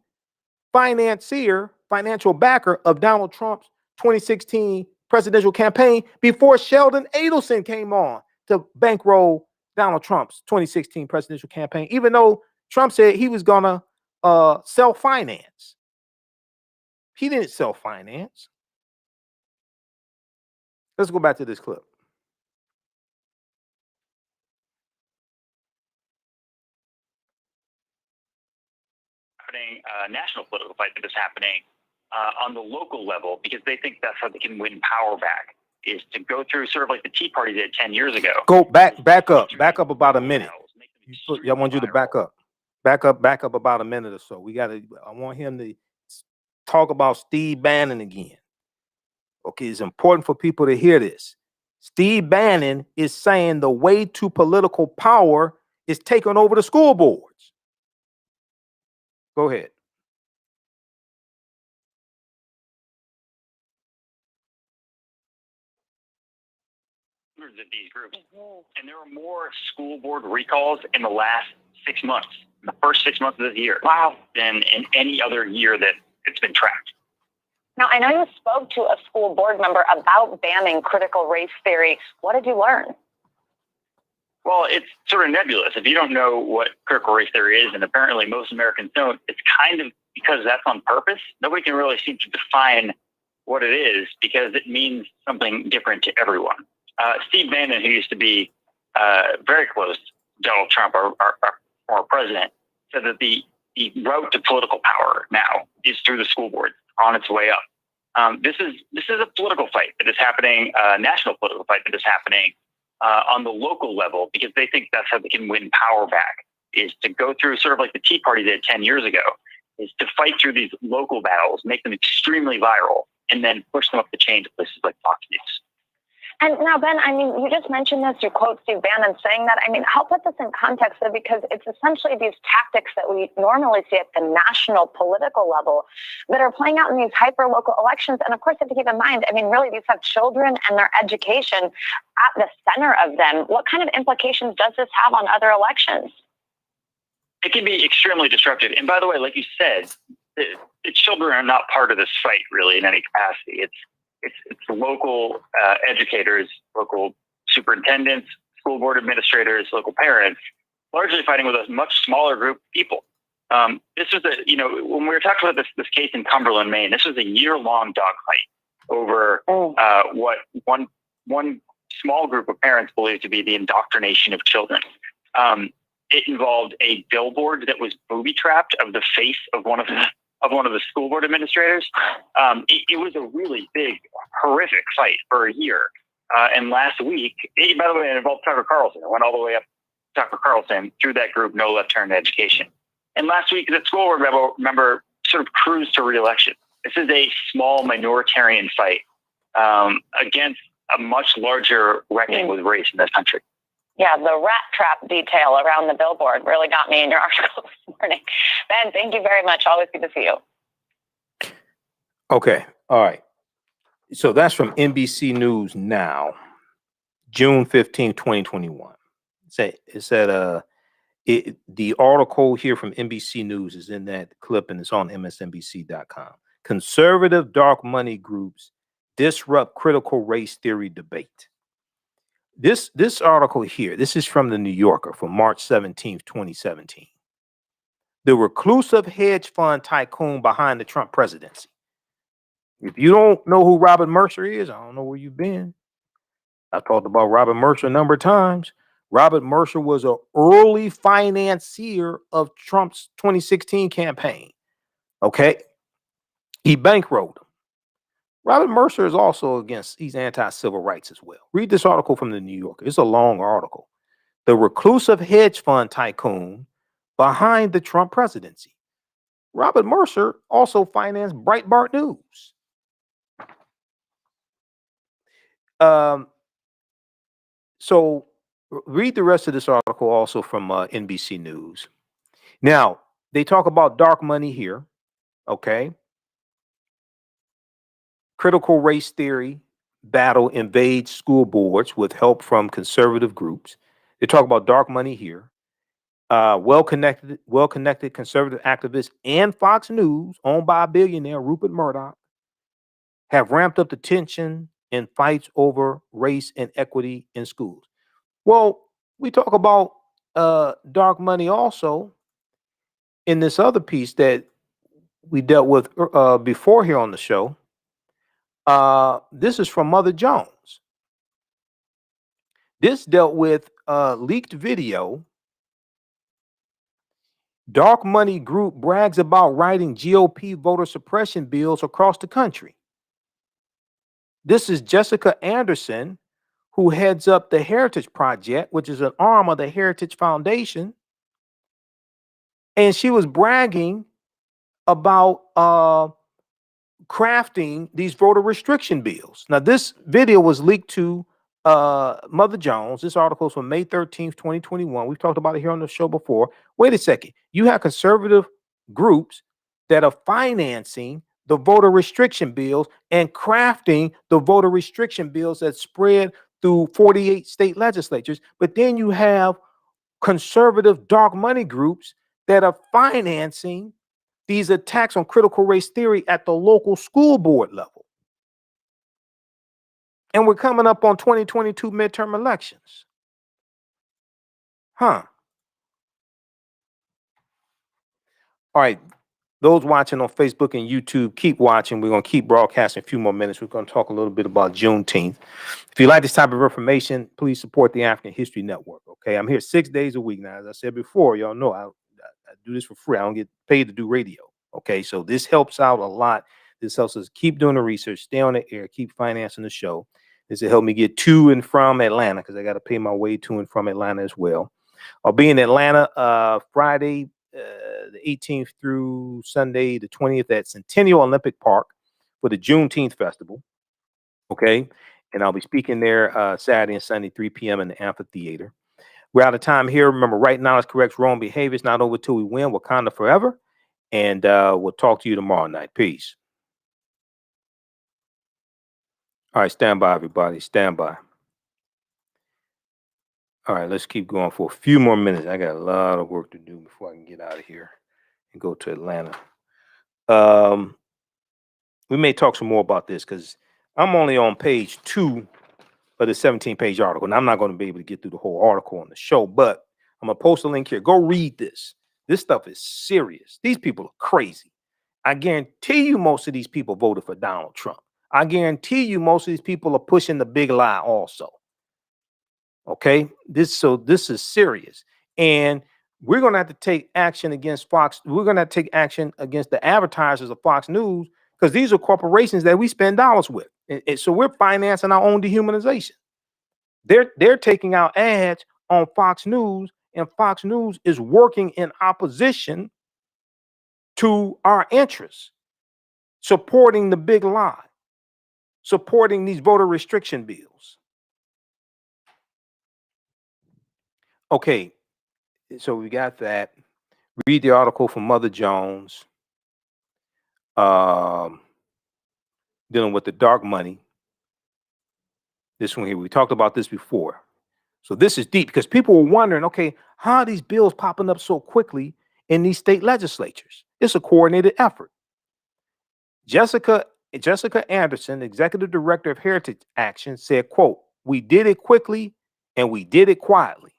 financial backer of Donald Trump's 2016 presidential campaign before Sheldon Adelson came on to bankroll Donald Trump's 2016 presidential campaign, even though Trump said he was gonna self-finance. He didn't self-finance. Let's go back to this clip. National political fight that is happening on the local level, because they think that's how they can win power back, is to go through sort of like the Tea Party did 10 years ago. Go back up about a minute. I want you to back up about a minute or so. I want him to talk about Steve Bannon again. Okay, it's important for people to hear this. Steve Bannon is saying the way to political power is taking over the school boards. Go ahead. Of these groups, and there were more school board recalls in the last 6 months, in the first 6 months of this year, than in any other year that it's been tracked. Now, I know you spoke to a school board member about banning critical race theory. What did you learn? Well, it's sort of nebulous. If you don't know what critical race theory is, and apparently most Americans don't, it's kind of because that's on purpose. Nobody can really seem to define what it is because it means something different to everyone. Steve Bannon, who used to be very close to Donald Trump, our former president, said that the road to political power now is through the school board, on its way up. This is a political fight that is happening, national political fight that is happening on the local level, because they think that's how they can win power back, is to go through sort of like the Tea Party did 10 years ago, is to fight through these local battles, make them extremely viral, and then push them up the chain to places like Fox News. And now, Ben, I mean, you just mentioned this, you quote Steve Bannon saying that. I mean, help put this in context, though, because it's essentially these tactics that we normally see at the national political level that are playing out in these hyper-local elections. And of course, you have to keep in mind, I mean, really, these have children and their education at the center of them. What kind of implications does this have on other elections? It can be extremely disruptive. And by the way, like you said, the children are not part of this fight, really, in any capacity. It's local educators, local superintendents, school board administrators, local parents, largely fighting with a much smaller group of people. This was when we were talking about this case in Cumberland, Maine, this was a year-long dogfight over what one small group of parents believed to be the indoctrination of children. It involved a billboard that was booby-trapped of the face of one of the school board administrators. It was a really big, horrific fight for a year. And last week, by the way, it involved Tucker Carlson. It went all the way up to Tucker Carlson through that group, No Left Turn to Education. And last week, the school board member sort of cruised to re-election. This is a small minoritarian fight against a much larger reckoning with race in this country. Yeah, the rat trap detail around the billboard really got me in your article this morning. Ben, thank you very much. Always good to see you. Okay. All right. So that's from NBC News Now, June 15, 2021. It said the article here from NBC News is in that clip, and it's on msnbc.com. Conservative dark money groups disrupt critical race theory debate. This article here, this is from the New Yorker from March 17th, 2017. The reclusive hedge fund tycoon behind the Trump presidency. If you don't know who Robert Mercer is, I don't know where you've been. I've talked about Robert Mercer a number of times. Robert Mercer was an early financier of Trump's 2016 campaign. Okay. He bankrolled him. Robert Mercer is also he's anti-civil rights as well. Read this article from the New Yorker. It's a long article. The reclusive hedge fund tycoon behind the Trump presidency. Robert Mercer also financed Breitbart News. So read the rest of this article also from NBC News. Now, they talk about dark money here, okay? Critical race theory battle invades school boards with help from conservative groups. They talk about dark money here. Well-connected conservative activists and Fox News, owned by a billionaire, Rupert Murdoch, have ramped up the tension in fights over race and equity in schools. Well, we talk about dark money also in this other piece that we dealt with before here on the show. This is from Mother Jones. This dealt with leaked video. Dark money group brags about writing GOP voter suppression bills across the country. This is Jessica Anderson, who heads up the Heritage Project, which is an arm of the Heritage Foundation. And she was bragging about crafting these voter restriction bills. Now, this video was leaked to Mother Jones. This article is from May 13th, 2021. We've talked about it here on the show before. Wait a second. You have conservative groups that are financing the voter restriction bills and crafting the voter restriction bills that spread through 48 state legislatures. But then you have conservative dark money groups that are financing these attacks on critical race theory at the local school board level. And we're coming up on 2022 midterm elections. All right. Those watching on Facebook and YouTube, keep watching. We're going to keep broadcasting a few more minutes. We're going to talk a little bit about Juneteenth. If you like this type of information, please support the African History Network. Okay. I'm here 6 days a week now. As I said before, y'all know I do this for free. I don't get paid to do radio. Okay. So this helps out a lot. This helps us keep doing the research, stay on the air, keep financing the show. This will help me get to and from Atlanta because I got to pay my way to and from Atlanta as well. I'll be in Atlanta Friday, the 18th through Sunday, the 20th at Centennial Olympic Park for the Juneteenth Festival. Okay. And I'll be speaking there Saturday and Sunday, 3 p.m. in the amphitheater. We're out of time here. Remember, right knowledge corrects wrong behavior. It's not over till we win. Wakanda forever. And we'll talk to you tomorrow night. Peace. All right. Stand by, everybody. Stand by. All right. Let's keep going for a few more minutes. I got a lot of work to do before I can get out of here and go to Atlanta. We may talk some more about this because I'm only on page 2 of the 17-page article. And I'm not going to be able to get through the whole article on the show, but I'm going to post a link here. Go read this. This stuff is serious. These people are crazy. I guarantee you most of these people voted for Donald Trump. I guarantee you most of these people are pushing the big lie also. Okay? This is serious. And we're going to have to take action against Fox. We're going to have to take action against the advertisers of Fox News because these are corporations that we spend dollars with. And so we're financing our own dehumanization. They're taking out ads on Fox News, and Fox News is working in opposition to our interests, supporting the big lie, supporting these voter restriction bills. Okay, so we got that. Read the article from Mother Jones dealing with the dark money. This one here, we talked about this before. So this is deep because people were wondering, okay, how are these bills popping up so quickly in these state legislatures? It's a coordinated effort. Jessica Anderson, executive director of Heritage Action, said, quote, "We did it quickly and we did it quietly.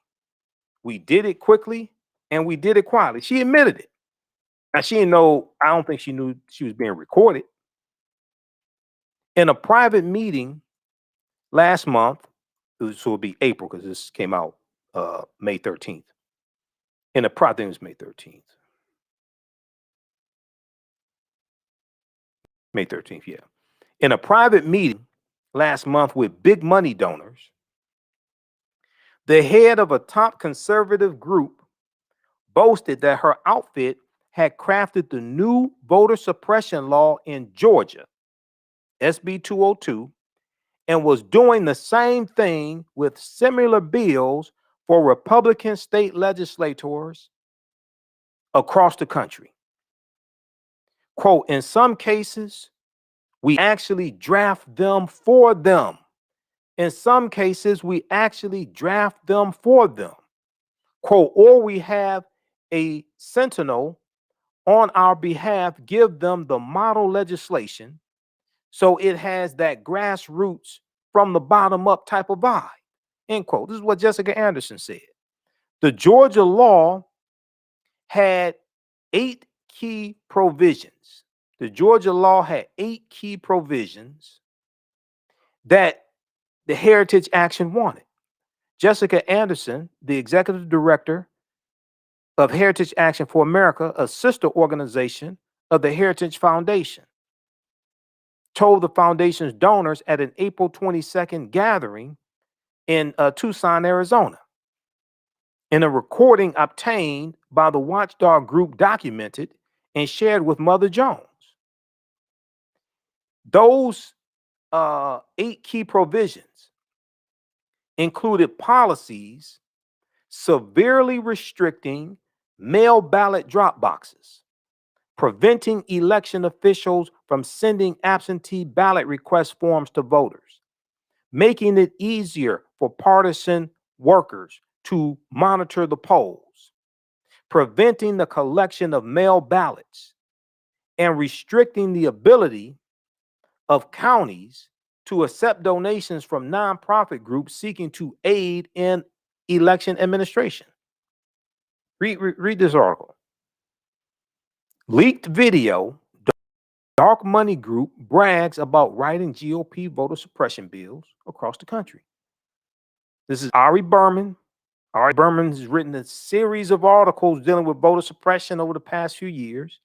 We did it quickly and we did it quietly." She admitted it. Now, she didn't know, I don't think she knew she was being recorded. In a private meeting last month, so it'll be April because this came out May 13th. I think it was May 13th. May 13th, yeah. In a private meeting last month with big money donors, the head of a top conservative group boasted that her outfit had crafted the new voter suppression law in Georgia, SB 202, and was doing the same thing with similar bills for Republican state legislators across the country. Quote, in some cases, we actually draft them for them. In some cases, we actually draft them for them. Quote, or we have a sentinel on our behalf give them the model legislation so it has that grassroots from the bottom up type of vibe. End quote. This is what Jessica Anderson said. The Georgia law had 8 key provisions. The Georgia law had 8 key provisions that the Heritage Action wanted. Jessica Anderson, the executive director of Heritage Action for America, a sister organization of the Heritage Foundation, told the foundation's donors at an April 22nd gathering in Tucson, Arizona. In a recording obtained by the watchdog group documented and shared with Mother Jones. Those 8 key provisions included policies severely restricting mail ballot drop boxes, preventing election officials from sending absentee ballot request forms to voters, making it easier for partisan workers to monitor the polls, preventing the collection of mail ballots, and restricting the ability of counties to accept donations from nonprofit groups seeking to aid in election administration. Read this article. Leaked video, dark money group brags about writing GOP voter suppression bills across the country. This is Ari Berman. Ari Berman has written a series of articles dealing with voter suppression over the past few years.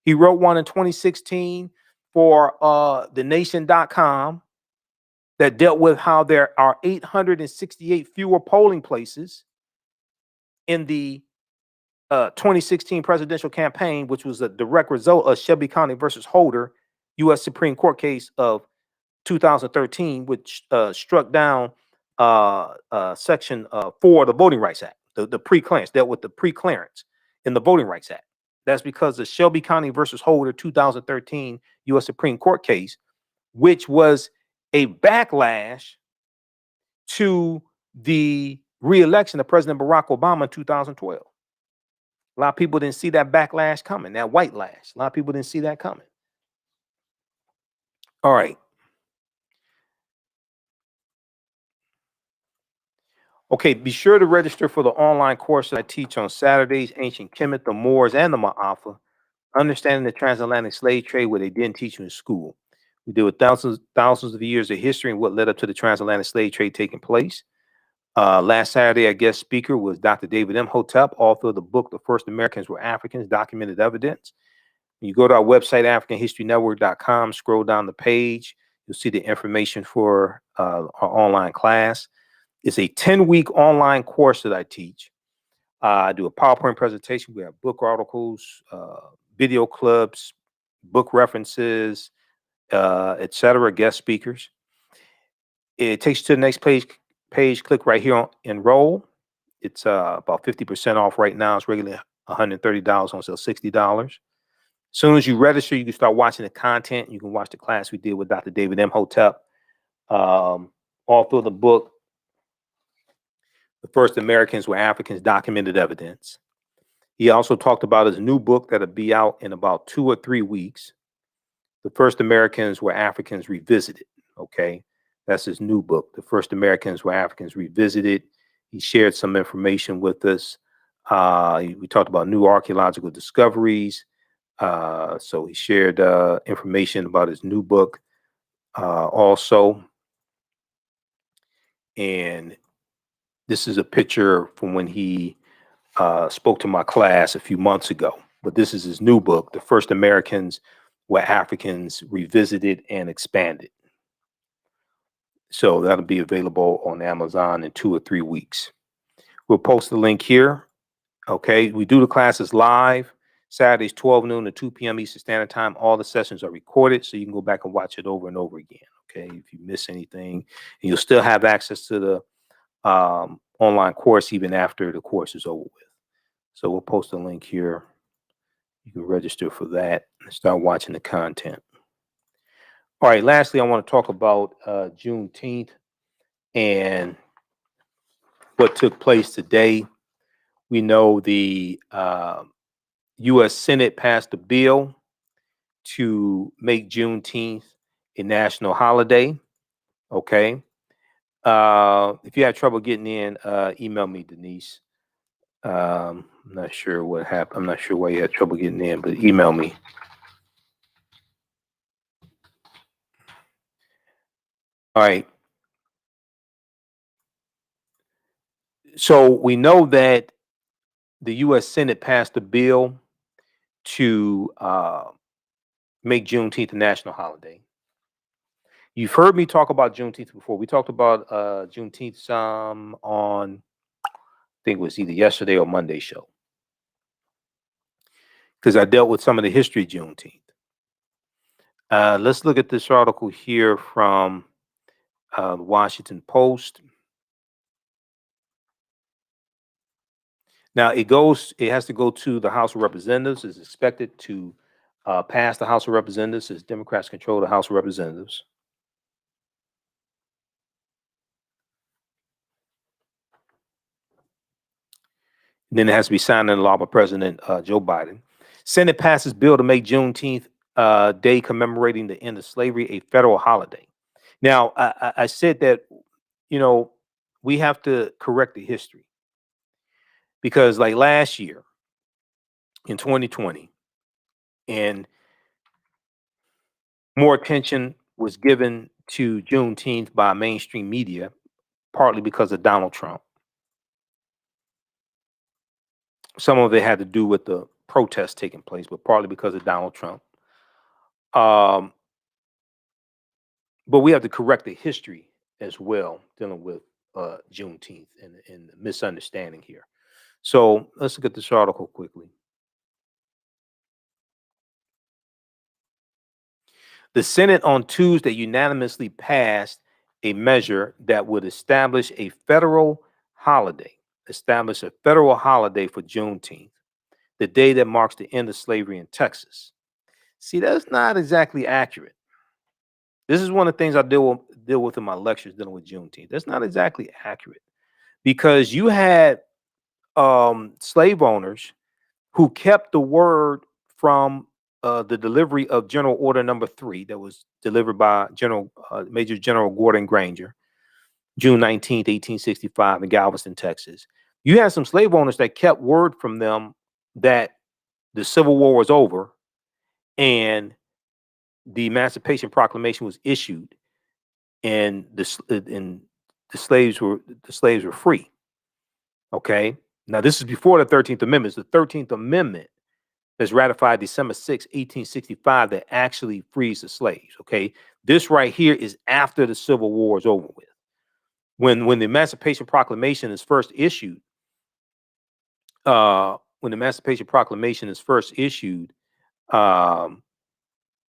He wrote one in 2016 for thenation.com that dealt with how there are 868 fewer polling places in the 2016 presidential campaign, which was a direct result of Shelby County versus Holder, U.S. Supreme Court case of 2013, which struck down Section 4 of the Voting Rights Act, the pre-clearance, dealt with the pre-clearance in the Voting Rights Act. That's because the Shelby County versus Holder 2013 U.S. Supreme Court case, which was a backlash to the re-election of President Barack Obama in 2012. A lot of people didn't see that backlash coming, that white lash. A lot of people didn't see that coming. All right. Okay, be sure to register for the online course that I teach on Saturdays, Ancient Kemet, the Moors, and the Maafa, Understanding the Transatlantic Slave Trade, where they didn't teach you in school. We deal with thousands of years of history and what led up to the transatlantic slave trade taking place. Last Saturday, our guest speaker was Dr. David Imhotep, author of the book, The First Americans Were Africans, Documented Evidence. When you go to our website, AfricanHistoryNetwork.com, scroll down the page, you'll see the information for our online class. It's a 10-week online course that I teach. I do a PowerPoint presentation. We have book articles, video clips, book references, etc., guest speakers. It takes you to the next page. Click right here on enroll. It's about 50% off right now. It's regularly $130 on sale, $60. As soon as you register, you can start watching the content. You can watch the class we did with Dr. David Imhotep, author of the book, The First Americans Were Africans, Documented Evidence. He also talked about his new book that'll be out in about 2 or 3 weeks. The First Americans Were Africans Revisited. Okay. That's his new book, The First Americans Were Africans Revisited. He shared some information with us. We talked about new archaeological discoveries. So he shared information about his new book also. And this is a picture from when he spoke to my class a few months ago. But this is his new book, The First Americans where Africans revisited and expanded. So that'll be available on Amazon in 2 or 3 weeks. We'll post the link here. Okay, we do the classes live, Saturdays 12 noon to 2 p.m. Eastern Standard Time. All the sessions are recorded, so you can go back and watch it over and over again. Okay, if you miss anything, and you'll still have access to the online course even after the course is over with. So we'll post a link here. You can register for that and start watching the content. All right, lastly, I want to talk about Juneteenth and what took place today. We know the U.S. Senate passed a bill to make Juneteenth a national holiday. Okay. If you have trouble getting in, email me, Denise. I'm not sure what happened. I'm not sure why you had trouble getting in, but email me. All right. So we know that the U.S. Senate passed a bill to make Juneteenth a national holiday. You've heard me talk about Juneteenth before. We talked about Juneteenth on, I think it was either yesterday or Monday show, because I dealt with some of the history of Juneteenth. Let's look at this article here from the Washington Post. Now it has to go to the House of Representatives. It's expected to pass the House of Representatives as Democrats control the House of Representatives. And then it has to be signed into law by President Joe Biden. Senate passes bill to make Juneteenth Day commemorating the end of slavery a federal holiday. Now, I said that, we have to correct the history, because like last year in 2020, and more attention was given to Juneteenth by mainstream media, partly because of Donald Trump. Some of it had to do with the protests taking place, but partly because of Donald Trump. But we have to correct the history as well, dealing with Juneteenth and the misunderstanding here. So let's look at this article quickly. The Senate on Tuesday unanimously passed a measure that would establish a federal holiday for Juneteenth, the day that marks the end of slavery in Texas. See, that's not exactly accurate. This is one of the things I deal with in my lectures dealing with Juneteenth. That's not exactly accurate, because you had slave owners who kept the word from the delivery of General Order Number 3 that was delivered by Major General Gordon Granger, June 19th, 1865 in Galveston, Texas. You had some slave owners that kept word from them that the Civil War was over and the Emancipation Proclamation was issued, and the slaves were free. Okay. Now this is before the 13th Amendment. It's the 13th Amendment that's ratified December 6, 1865, that actually frees the slaves. Okay. This right here is after the Civil War is over with. When the Emancipation Proclamation is first issued,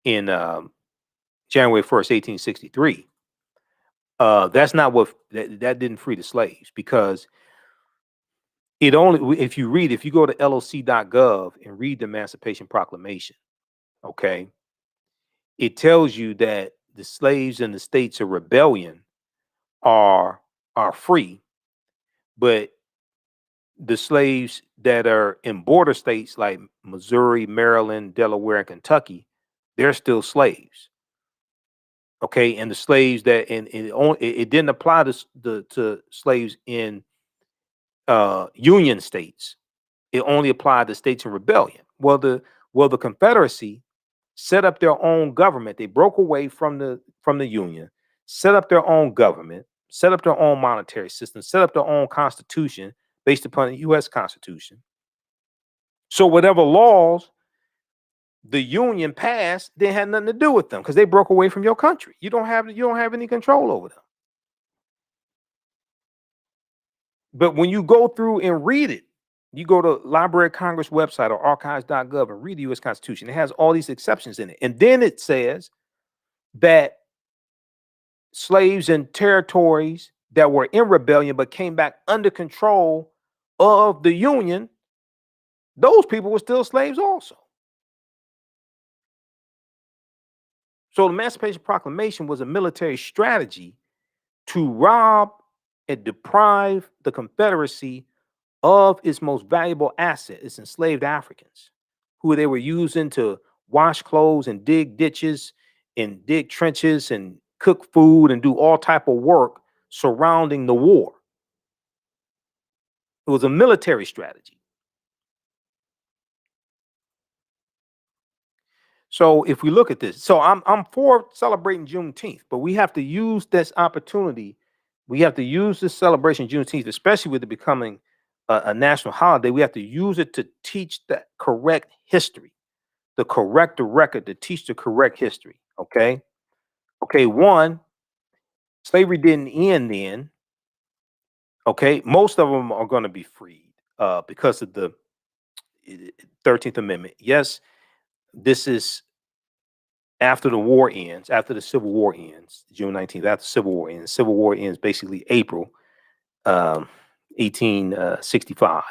in January 1st, 1863, that's not what that didn't free the slaves, because it only, if you go to loc.gov and read the Emancipation Proclamation, okay, it tells you that the slaves in the states of rebellion are free, but the slaves that are in border states like Missouri, Maryland, Delaware, and Kentucky, they're still slaves. Okay, and the slaves that it didn't apply to slaves in Union states. It only applied to states in rebellion. Well, the Confederacy set up their own government. They broke away from the Union, set up their own government, set up their own monetary system, set up their own constitution based upon the U.S. Constitution. So whatever laws the Union passed, they had nothing to do with them because they broke away from your country. You don't have any control over them. But when you go through and read it, you go to Library of Congress website or archives.gov and read the U.S. Constitution. It has all these exceptions in it. And then it says that slaves in territories that were in rebellion but came back under control of the Union, those people were still slaves also. So the Emancipation Proclamation was a military strategy to rob and deprive the Confederacy of its most valuable asset, its enslaved Africans, who they were using to wash clothes and dig ditches and dig trenches and cook food and do all type of work surrounding the war. It was a military strategy. So if we look at this, so I'm for celebrating Juneteenth, but we have to use this opportunity. We have to use this celebration Juneteenth, especially with it becoming a national holiday. We have to use it to teach the correct history, the correct record, to teach the correct history. Okay. One, slavery didn't end then. Okay. Most of them are going to be freed because of the 13th Amendment. Yes, this is after the war ends, after the Civil War ends, June 19th, after the Civil War ends. Civil War ends basically April 1865.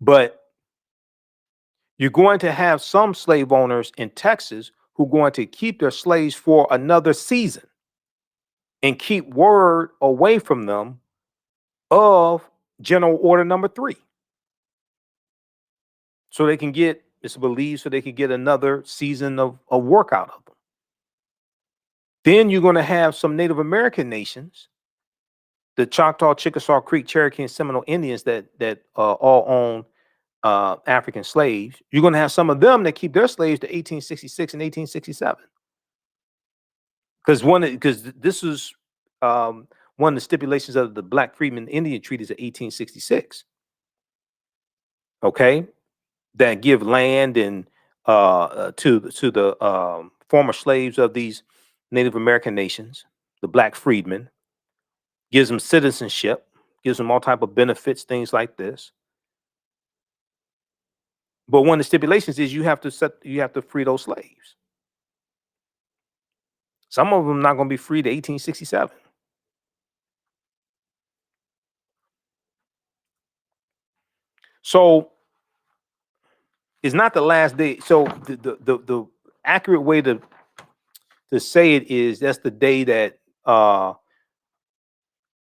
But you're going to have some slave owners in Texas who are going to keep their slaves for another season and keep word away from them of General Order Number 3. So they can get, it's believed, so they can get another season of work out of them. Then you're going to have some Native American nations, the Choctaw, Chickasaw, Creek, Cherokee, and Seminole Indians that all own African slaves. You're going to have some of them that keep their slaves to 1866 and 1867. Because this is one of the stipulations of the Black Freedmen Indian Treaties of 1866. Okay, that give land and to the former slaves of these Native American nations, the Black freedmen, gives them citizenship, gives them all type of benefits, things like this. But one of the stipulations is you have to free those slaves. Some of them not going to be free to 1867. So it's not the last day. So the accurate way to say it is that's the day that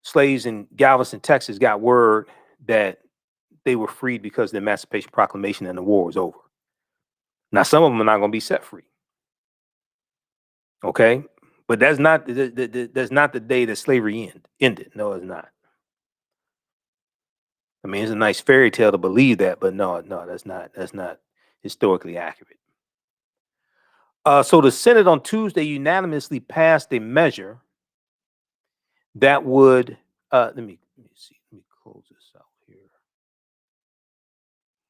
slaves in Galveston, Texas got word that they were freed because of the Emancipation Proclamation and the war was over. Now, some of them are not going to be set free. Okay, but that's not the day that slavery ended. No, it's not. I mean, it's a nice fairy tale to believe that, but no, that's not historically accurate. So the Senate on Tuesday unanimously passed a measure that would let me see. Let me close this out here.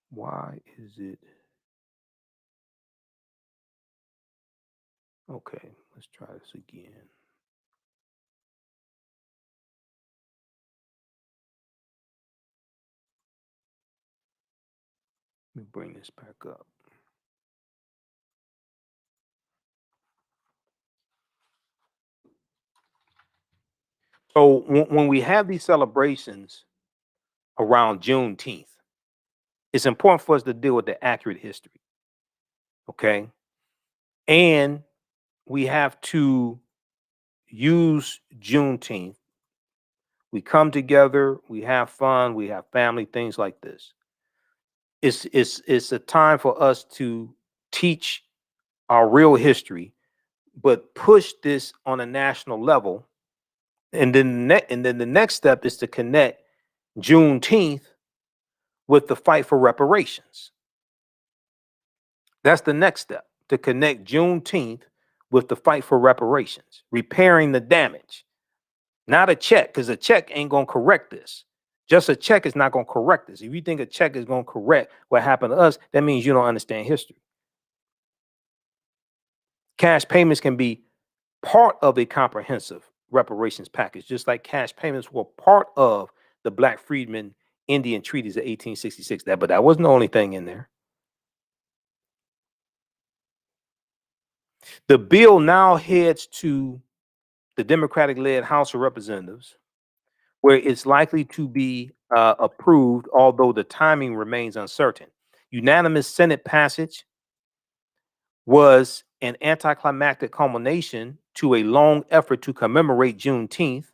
Why is it? Okay, let's try this again. Let me bring this back up. So when we have these celebrations around Juneteenth, it's important for us to deal with the accurate history. Okay. And we have to use Juneteenth. We come together, we have fun, we have family, things like this. It's a time for us to teach our real history, but push this on a national level. And then the next step is to connect Juneteenth with the fight for reparations. That's the next step, to connect Juneteenth with the fight for reparations, repairing the damage. Not a check, because a check ain't going to correct this. Just a check is not going to correct this. If you think a check is going to correct what happened to us, that means you don't understand history. Cash payments can be part of a comprehensive reparations package, just like cash payments were part of the Black Freedmen Indian treaties of 1866. But that wasn't the only thing in there. The bill now heads to the Democratic-led House of Representatives, where it's likely to be approved, although the timing remains uncertain. Unanimous Senate passage was an anticlimactic culmination to a long effort to commemorate Juneteenth.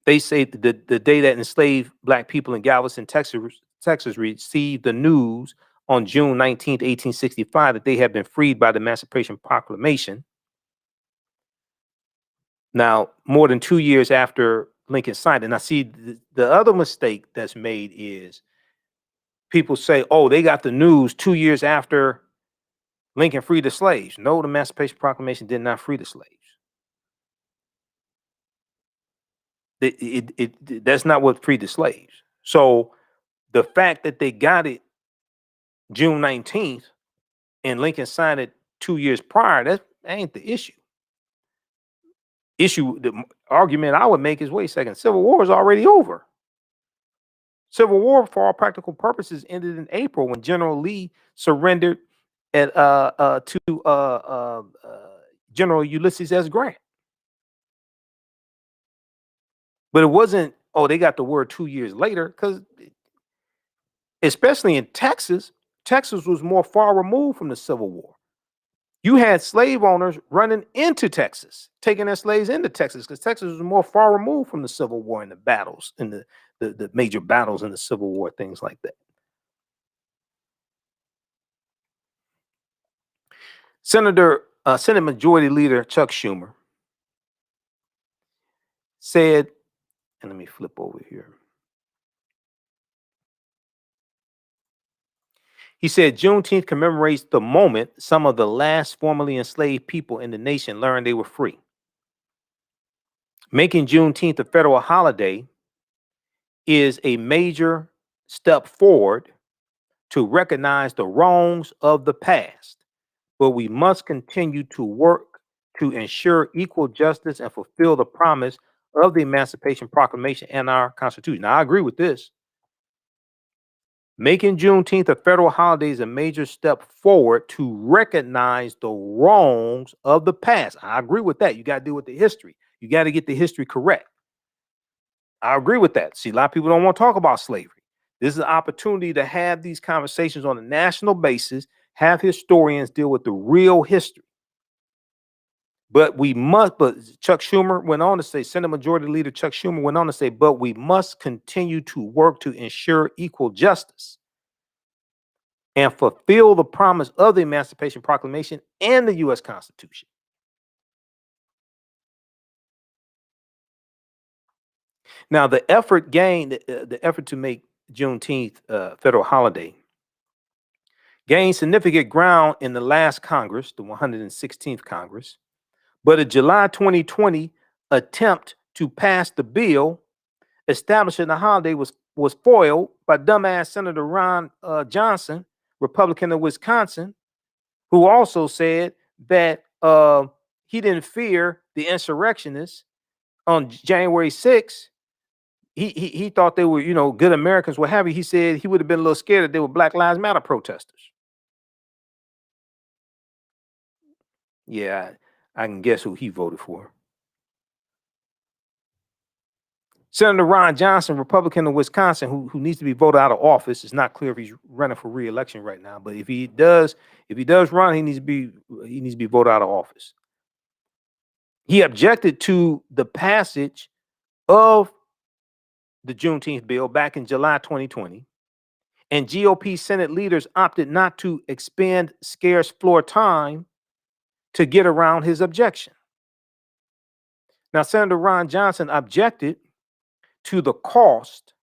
They say the day that enslaved Black people in Galveston, Texas received the news on June 19th, 1865, that they had been freed by the Emancipation Proclamation. Now, more than 2 years after Lincoln signed it. Now, see, the other mistake that's made is people say, oh, they got the news 2 years after Lincoln freed the slaves. No, the Emancipation Proclamation did not free the slaves. That's not what freed the slaves. So the fact that they got it June 19th and Lincoln signed it 2 years prior, that ain't the issue. The argument I would make is, wait a second, Civil War is already over. Civil War, for all practical purposes, ended in April when General Lee surrendered to General Ulysses S. Grant. But it wasn't, oh, they got the word 2 years later, because especially in Texas, Texas was more far removed from the Civil War. You had slave owners running into Texas, taking their slaves into Texas, because Texas was more far removed from the Civil War and the battles and the major battles in the Civil War, things like that. Senate Majority Leader Chuck Schumer said, and let me flip over here. He said Juneteenth commemorates the moment some of the last formerly enslaved people in the nation learned they were free. Making Juneteenth a federal holiday is a major step forward to recognize the wrongs of the past, but we must continue to work to ensure equal justice and fulfill the promise of the Emancipation Proclamation and our Constitution. Now, I agree with this. Making Juneteenth a federal holiday is a major step forward to recognize the wrongs of the past. I agree with that. You got to deal with the history. You got to get the history correct. I agree with that. See, a lot of people don't want to talk about slavery. This is an opportunity to have these conversations on a national basis, have historians deal with the real history. But Chuck Schumer went on to say, Senate Majority Leader Chuck Schumer went on to say, but we must continue to work to ensure equal justice and fulfill the promise of the Emancipation Proclamation and the U.S. Constitution. Now, the effort to make Juneteenth a federal holiday gained significant ground in the last Congress, the 116th Congress. But a July 2020 attempt to pass the bill establishing the holiday was foiled by dumbass Senator Ron Johnson, Republican of Wisconsin, who also said that he didn't fear the insurrectionists on January 6th. He thought they were, good Americans, what have you. He said he would have been a little scared that they were Black Lives Matter protesters. Yeah, I can guess who he voted for. Senator Ron Johnson, Republican of Wisconsin, who needs to be voted out of office. It's not clear if he's running for re-election right now, but if he does run, he needs to be voted out of office. He objected to the passage of the Juneteenth bill back in July 2020, and GOP Senate leaders opted not to expend scarce floor time to get around his objection. Now, Senator Ron Johnson objected to the cost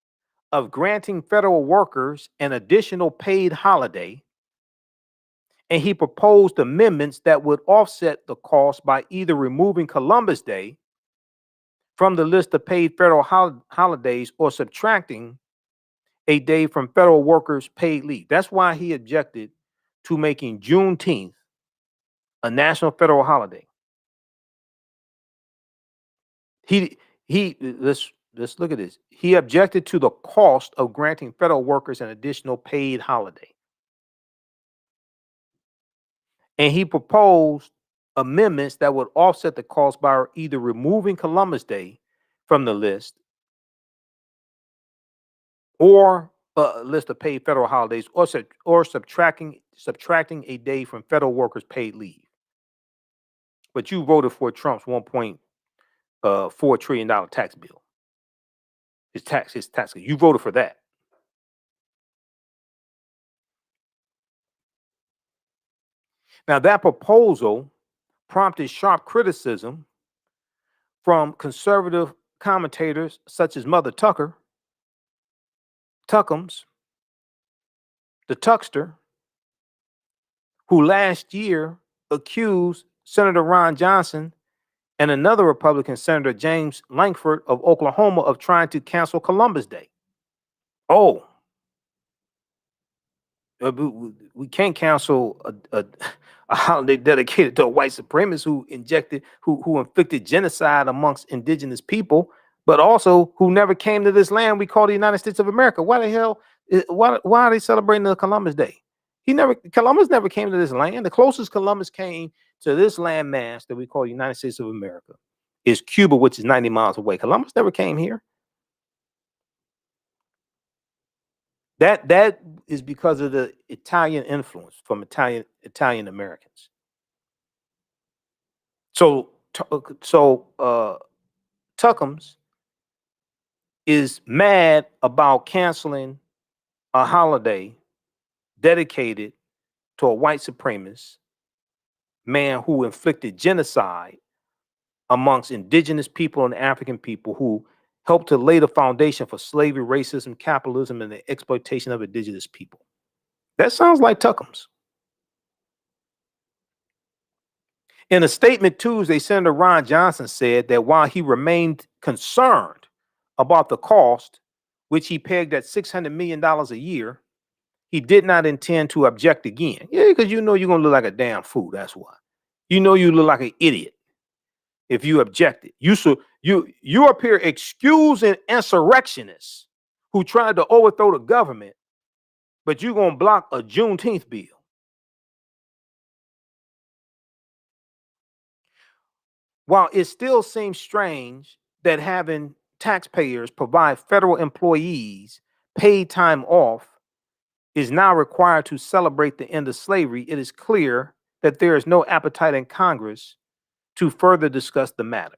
of granting federal workers an additional paid holiday, and he proposed amendments that would offset the cost by either removing Columbus Day from the list of paid federal holidays or subtracting a day from federal workers' paid leave. That's why he objected to making Juneteenth a national federal holiday. Let's look at this. He objected to the cost of granting federal workers an additional paid holiday. And he proposed amendments that would offset the cost by either removing Columbus Day from the list or a list of paid federal holidays, or subtracting a day from federal workers' paid leave. But you voted for Trump's $1.4 trillion tax bill. His tax. You voted for that. Now, that proposal prompted sharp criticism from conservative commentators such as Mother Tuckums, the Tuckster, who last year accused Senator Ron Johnson and another Republican, Senator James Lankford of Oklahoma, of trying to cancel Columbus Day. Oh, we can't cancel a holiday dedicated to a white supremacist who inflicted genocide amongst indigenous people, but also who never came to this land we call the United States of America. Why the hell? Why are they celebrating the Columbus Day? Columbus never came to this land. The closest Columbus came to this landmass that we call the United States of America is Cuba, which is 90 miles away. Columbus never came here. That is because of the Italian influence from Italian Americans. So Tuckums is mad about canceling a holiday dedicated to a white supremacist man who inflicted genocide amongst indigenous people and African people, who helped to lay the foundation for slavery, racism, capitalism, and the exploitation of indigenous people. That sounds like Tuckums. In a statement Tuesday, Senator Ron Johnson said that while he remained concerned about the cost, which he pegged at $600 million a year, he did not intend to object again. Yeah, because you're going to look like a damn fool. That's why. You look like an idiot if you objected. You appear excusing insurrectionists who tried to overthrow the government, but you're going to block a Juneteenth bill. While it still seems strange that having taxpayers provide federal employees paid time off is now required to celebrate the end of slavery, it is clear that there is no appetite in Congress to further discuss the matter.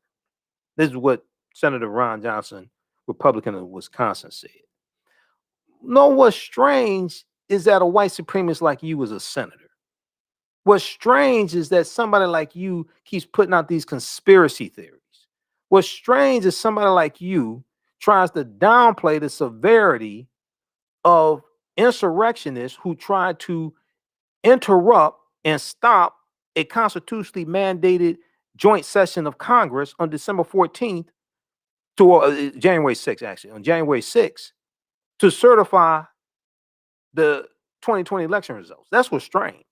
This is what Senator Ron Johnson, Republican of Wisconsin, said. No, what's strange is that a white supremacist like you is a senator. What's strange is that somebody like you keeps putting out these conspiracy theories. What's strange is somebody like you tries to downplay the severity of insurrectionists who try to interrupt and stop a constitutionally mandated joint session of Congress on December 14th to January 6th, actually, on January 6th, to certify the 2020 election results. That's what's strange.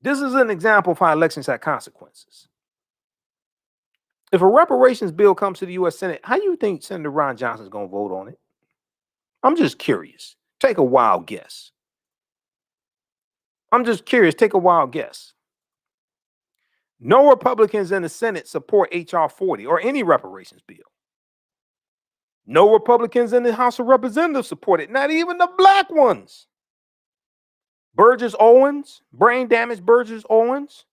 This is an example of how elections have consequences. If a reparations bill comes to the U.S. Senate, how do you think Senator Ron Johnson is going to vote on it? I'm just curious. Take a wild guess. Take a wild guess. No Republicans in the Senate support H.R. 40 or any reparations bill. No Republicans in the House of Representatives support it, not even the black ones. Burgess Owens, brain damaged Burgess Owens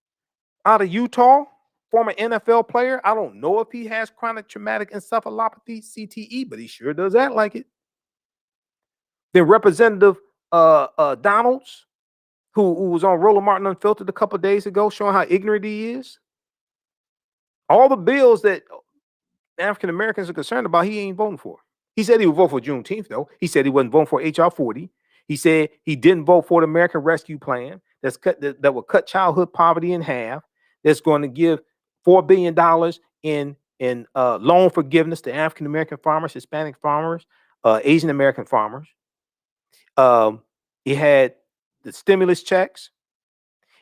out of Utah, former NFL player. I don't know if he has chronic traumatic encephalopathy, CTE, but he sure does act like it. Then Representative Donalds, who was on Roland Martin Unfiltered a couple of days ago, showing how ignorant he is. All the bills that African Americans are concerned about, he ain't voting for. He said he would vote for Juneteenth, though. He said he wasn't voting for H.R. 40. He said he didn't vote for the American Rescue Plan that will cut childhood poverty in half. That's going to give $4 billion in loan forgiveness to African American farmers, Hispanic farmers, Asian American farmers. He had the stimulus checks.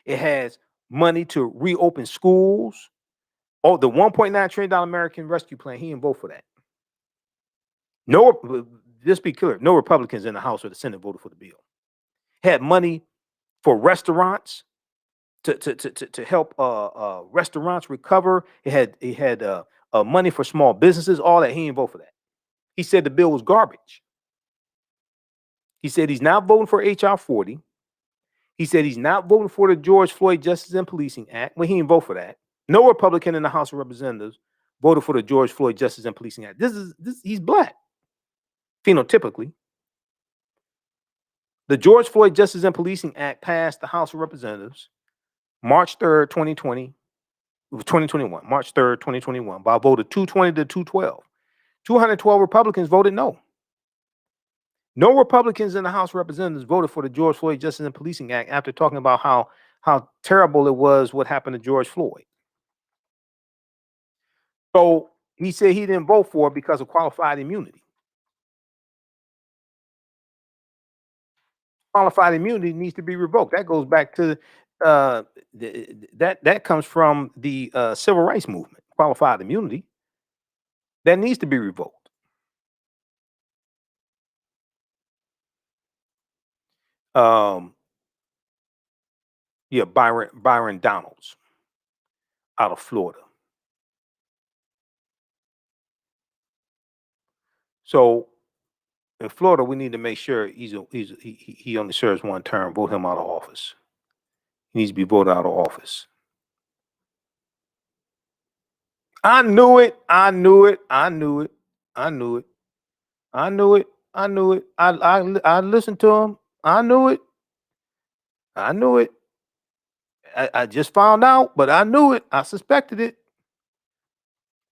It has money to reopen schools. Oh, the $1.9 trillion American Rescue Plan, he didn't vote for that. No, just be clear, no Republicans in the House or the Senate voted for the bill. Had money for restaurants to help restaurants recover. It had money for small businesses, all that. He didn't vote for that. He said the bill was garbage. He said he's not voting for HR 40. He said he's not voting for the George Floyd Justice and Policing Act. Well, he didn't vote for that. No Republican in the House of Representatives voted for the George Floyd Justice and Policing Act. He's black, phenotypically. The George Floyd Justice and Policing Act passed the House of Representatives March 3rd, 2021, March 3rd, 2021, by a vote of 220 to 212. 212 Republicans voted no. No Republicans in the House of Representatives voted for the George Floyd Justice and Policing Act after talking about how terrible it was what happened to George Floyd. So he said he didn't vote for it because of qualified immunity. Qualified immunity needs to be revoked. That goes back to that comes from the civil rights movement. Qualified immunity that needs to be revoked. Yeah, Byron Donalds out of Florida. So in Florida, we need to make sure he only serves one term. Vote him out of office. He needs to be voted out of office. I knew it. I knew it. I knew it. I knew it. I knew it. I knew it. I listened to him. I knew it. I knew it. I just found out, but I knew it. I suspected it.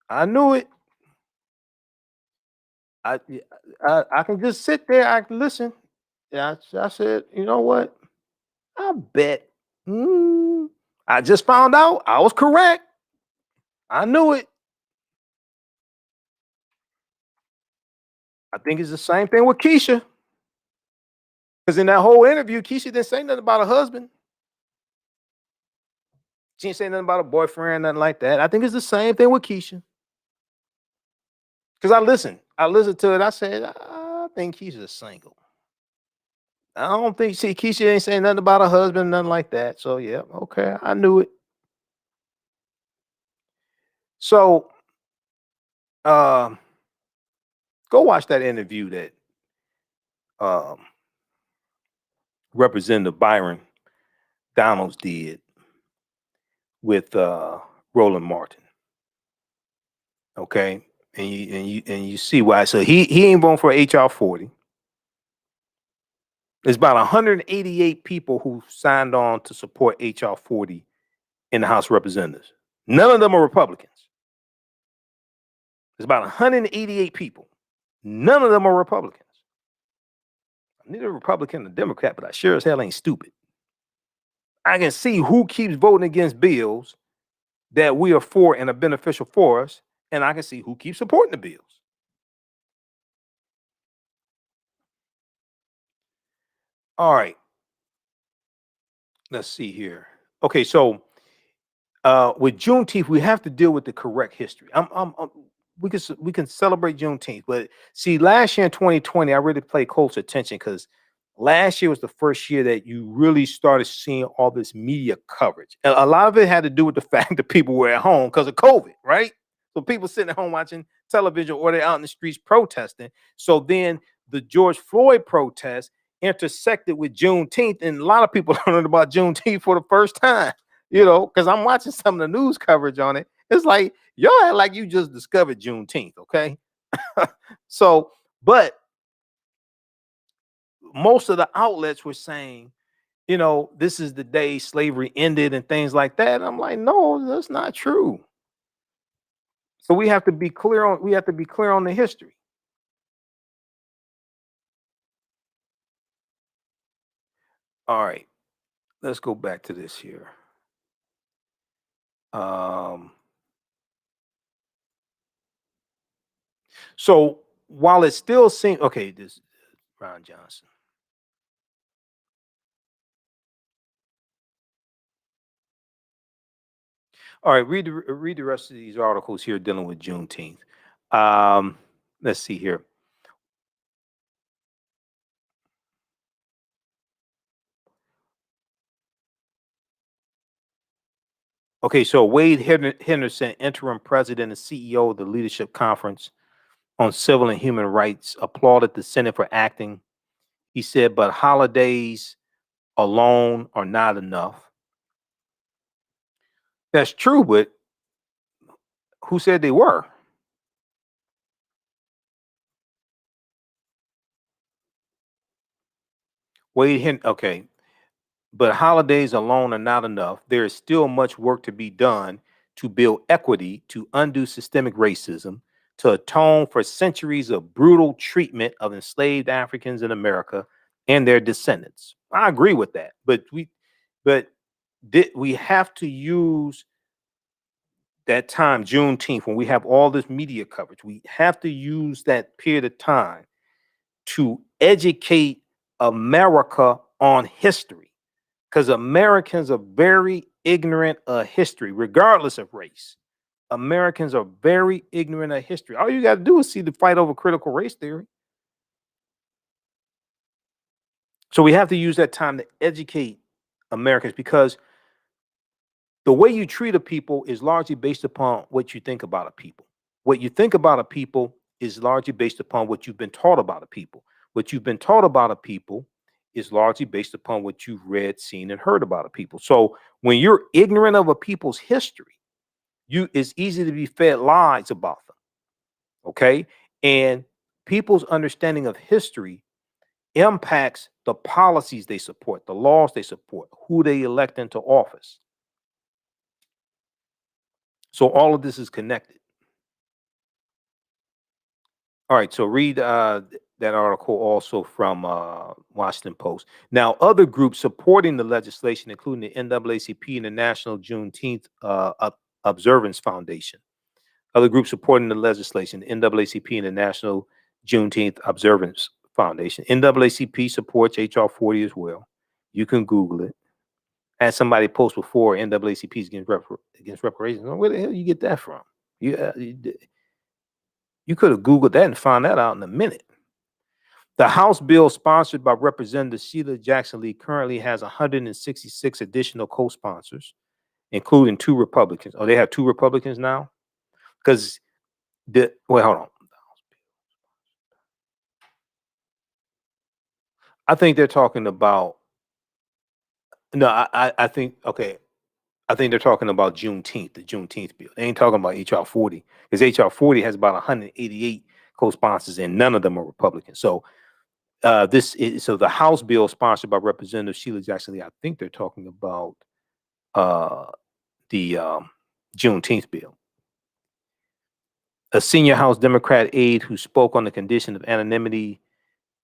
I knew it. I can just sit there. I can listen. Yeah, I said, you know what? I bet. I just found out I was correct. I knew it. I think it's the same thing with Keisha. Because in that whole interview, Keisha didn't say nothing about a husband. She didn't say nothing about a boyfriend, nothing like that. I think it's the same thing with Keisha. Because I listened to it. I said, I think Keisha's single. I don't think, Keisha ain't saying nothing about a husband, nothing like that. So, yeah, okay, I knew it. So, go watch that interview that Representative Byron Donalds did with Roland Martin. Okay, and you see why. So he ain't voting for HR 40. There's about 188 people who signed on to support HR 40 in the House of Representatives. None of them are Republicans. There's about 188 people. None of them are Republicans. I'm neither a Republican or Democrat, but I sure as hell ain't stupid. I can see who keeps voting against bills that we are for and are beneficial for us, and I can see who keeps supporting the bills. All right. Let's see here. Okay, so with Juneteenth, we have to deal with the correct history. We can celebrate Juneteenth, but see, last year in 2020, I really paid close attention because last year was the first year that you really started seeing all this media coverage. And a lot of it had to do with the fact that people were at home because of COVID, right? So people sitting at home watching television or they're out in the streets protesting. So then the George Floyd protest intersected with Juneteenth, and a lot of people learned about Juneteenth for the first time, because I'm watching some of the news coverage on it. It's like, y'all act like you just discovered Juneteenth, okay? So, but most of the outlets were saying, this is the day slavery ended and things like that. I'm like, no, that's not true. So we have to be clear on the history. All right, let's go back to this here. So while it still seems okay, this Ron Johnson. All right, read the rest of these articles here dealing with Juneteenth. Let's see here. Okay, so Wade Henderson, interim president and CEO of the Leadership Conference on Civil and Human Rights, applauded the Senate for acting. He said, but holidays alone are not enough. That's true, but who said they were? Okay, but holidays alone are not enough. There is still much work to be done to build equity, to undo systemic racism, to atone for centuries of brutal treatment of enslaved Africans in America and their descendants. I agree with that, but we have to use that time, Juneteenth, when we have all this media coverage. We have to use that period of time to educate America on history, because Americans are very ignorant of history, regardless of race. Americans are very ignorant of history. All you got to do is see the fight over critical race theory. So we have to use that time to educate Americans, because the way you treat a people is largely based upon what you think about a people. What you think about a people is largely based upon what you've been taught about a people. What you've been taught about a people is largely based upon what you've read, seen, and heard about a people. So when you're ignorant of a people's history, it's easy to be fed lies about them. Okay. And people's understanding of history impacts the policies they support, the laws they support, who they elect into office. So all of this is connected. All right, so read that article also from Washington Post. Now, other groups supporting the legislation, including the NAACP and the National Juneteenth Observance Foundation. Other groups supporting the legislation, the NAACP and the National Juneteenth Observance Foundation. NAACP supports HR 40 as well. You can Google it. Had somebody post before NAACP is against reparations. Where the hell you get that from? You could have Googled that and found that out in a minute. The House bill sponsored by Representative Sheila Jackson Lee currently has 166 additional co-sponsors, including 2 Republicans. Oh, they have 2 Republicans now? Because wait, hold on. I think they're talking about, no, I think, okay, I think they're talking about Juneteenth, the Juneteenth bill. They ain't talking about HR 40, because HR 40 has about 188 co-sponsors and none of them are Republicans. So so the House bill sponsored by Representative Sheila Jackson Lee, I think they're talking about the Juneteenth bill. A senior House Democrat aide who spoke on the condition of anonymity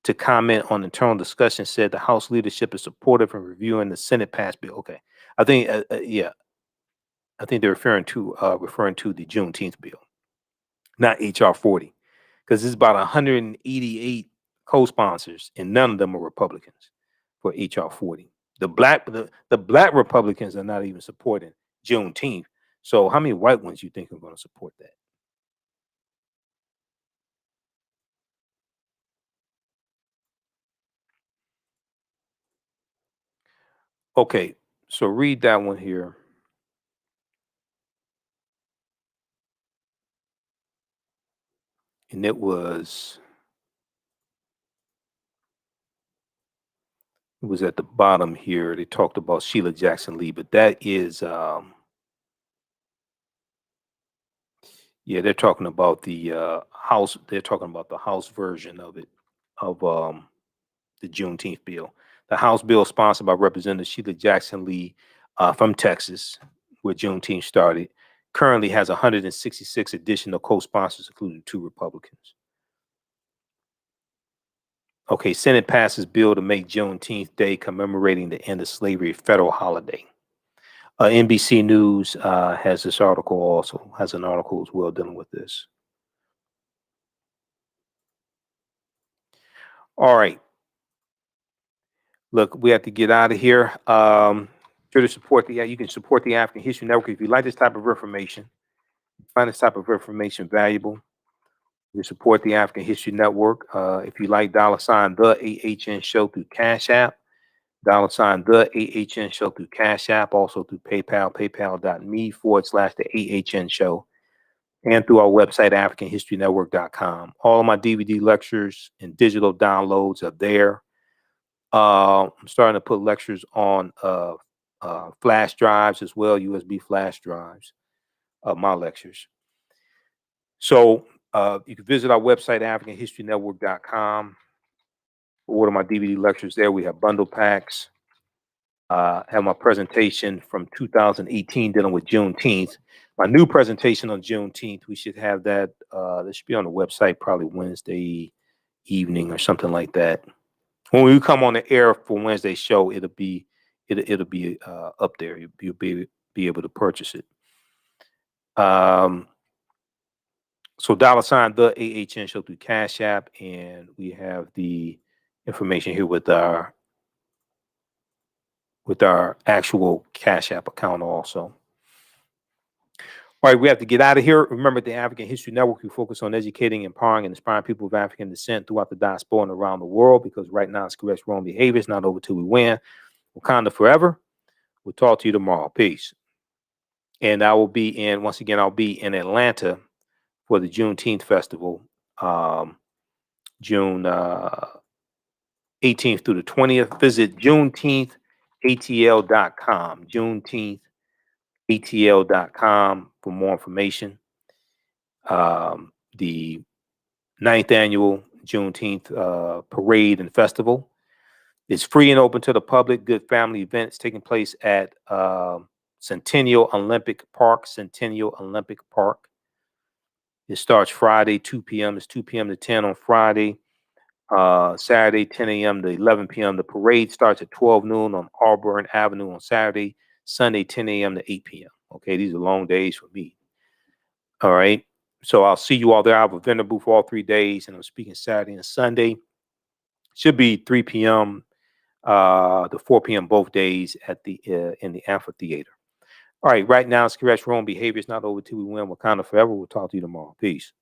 to comment on internal discussion said the House leadership is supportive in reviewing the Senate passed bill. Okay, I think yeah, I think they're referring to the Juneteenth bill, not HR 40, because it's about 188 co-sponsors and none of them are Republicans for HR 40. The black Republicans are not even supporting Juneteenth. So how many white ones you think are going to support that? Okay, so read that one here. And it was at the bottom here. They talked about Sheila Jackson Lee, but that is yeah, they're talking about the House. They're talking about the House version of it, of the Juneteenth bill. The House bill sponsored by Representative Sheila Jackson Lee from Texas, where Juneteenth started, currently has 166 additional co-sponsors, including 2 Republicans. Okay, Senate passes bill to make Juneteenth Day commemorating the end of slavery a federal holiday. NBC News has this article also, has an article as well dealing with this. All right. Look, we have to get out of here. Sure to support you can support the African History Network if you like this type of information. Find this type of information valuable. You support the African History Network. If you like $ the AHN Show through Cash App, $ the AHN Show through Cash App, also through PayPal, paypal.me/the AHN Show, and through our website, AfricanHistoryNetwork.com. All of my DVD lectures and digital downloads are there. I'm starting to put lectures on flash drives as well, USB flash drives of my lectures. So you can visit our website, AfricanHistoryNetwork.com. Order my DVD lectures there. We have bundle packs. Have my presentation from 2018 dealing with Juneteenth. My new presentation on Juneteenth, we should have that. That should be on the website probably Wednesday evening or something like that. When we come on the air for Wednesday's show, it'll be up there. You'll be able to purchase it. So $ the AHN Show through Cash App, and we have the information here with our actual Cash App account also. All right, we have to get out of here. Remember, the African History Network, we focus on educating, empowering, and inspiring people of African descent throughout the diaspora and around the world, because right now it's correct wrong behavior. It's not over till we win. Wakanda forever. We'll talk to you tomorrow. Peace. And I'll be in Atlanta for the Juneteenth Festival, June 18th through the 20th. Visit JuneteenthATL.com. JuneteenthATL.com for more information. The 9th annual Juneteenth parade and festival is free and open to the public. Good family events taking place at Centennial Olympic Park. It starts Friday, 2 p.m. It's 2 p.m. to 10 on Friday. Saturday, 10 a.m. to 11 p.m. The parade starts at 12 noon on Auburn Avenue on Saturday. Sunday, 10 a.m. to 8 p.m. Okay, these are long days for me. All right. So I'll see you all there. I have a vendor booth for all 3 days, and I'm speaking Saturday and Sunday. Should be 3 p.m. To 4 p.m. both days at the in the amphitheater. All right, right now, it's correct wrong behavior. It's not over till we win. Wakanda forever. We'll talk to you tomorrow. Peace.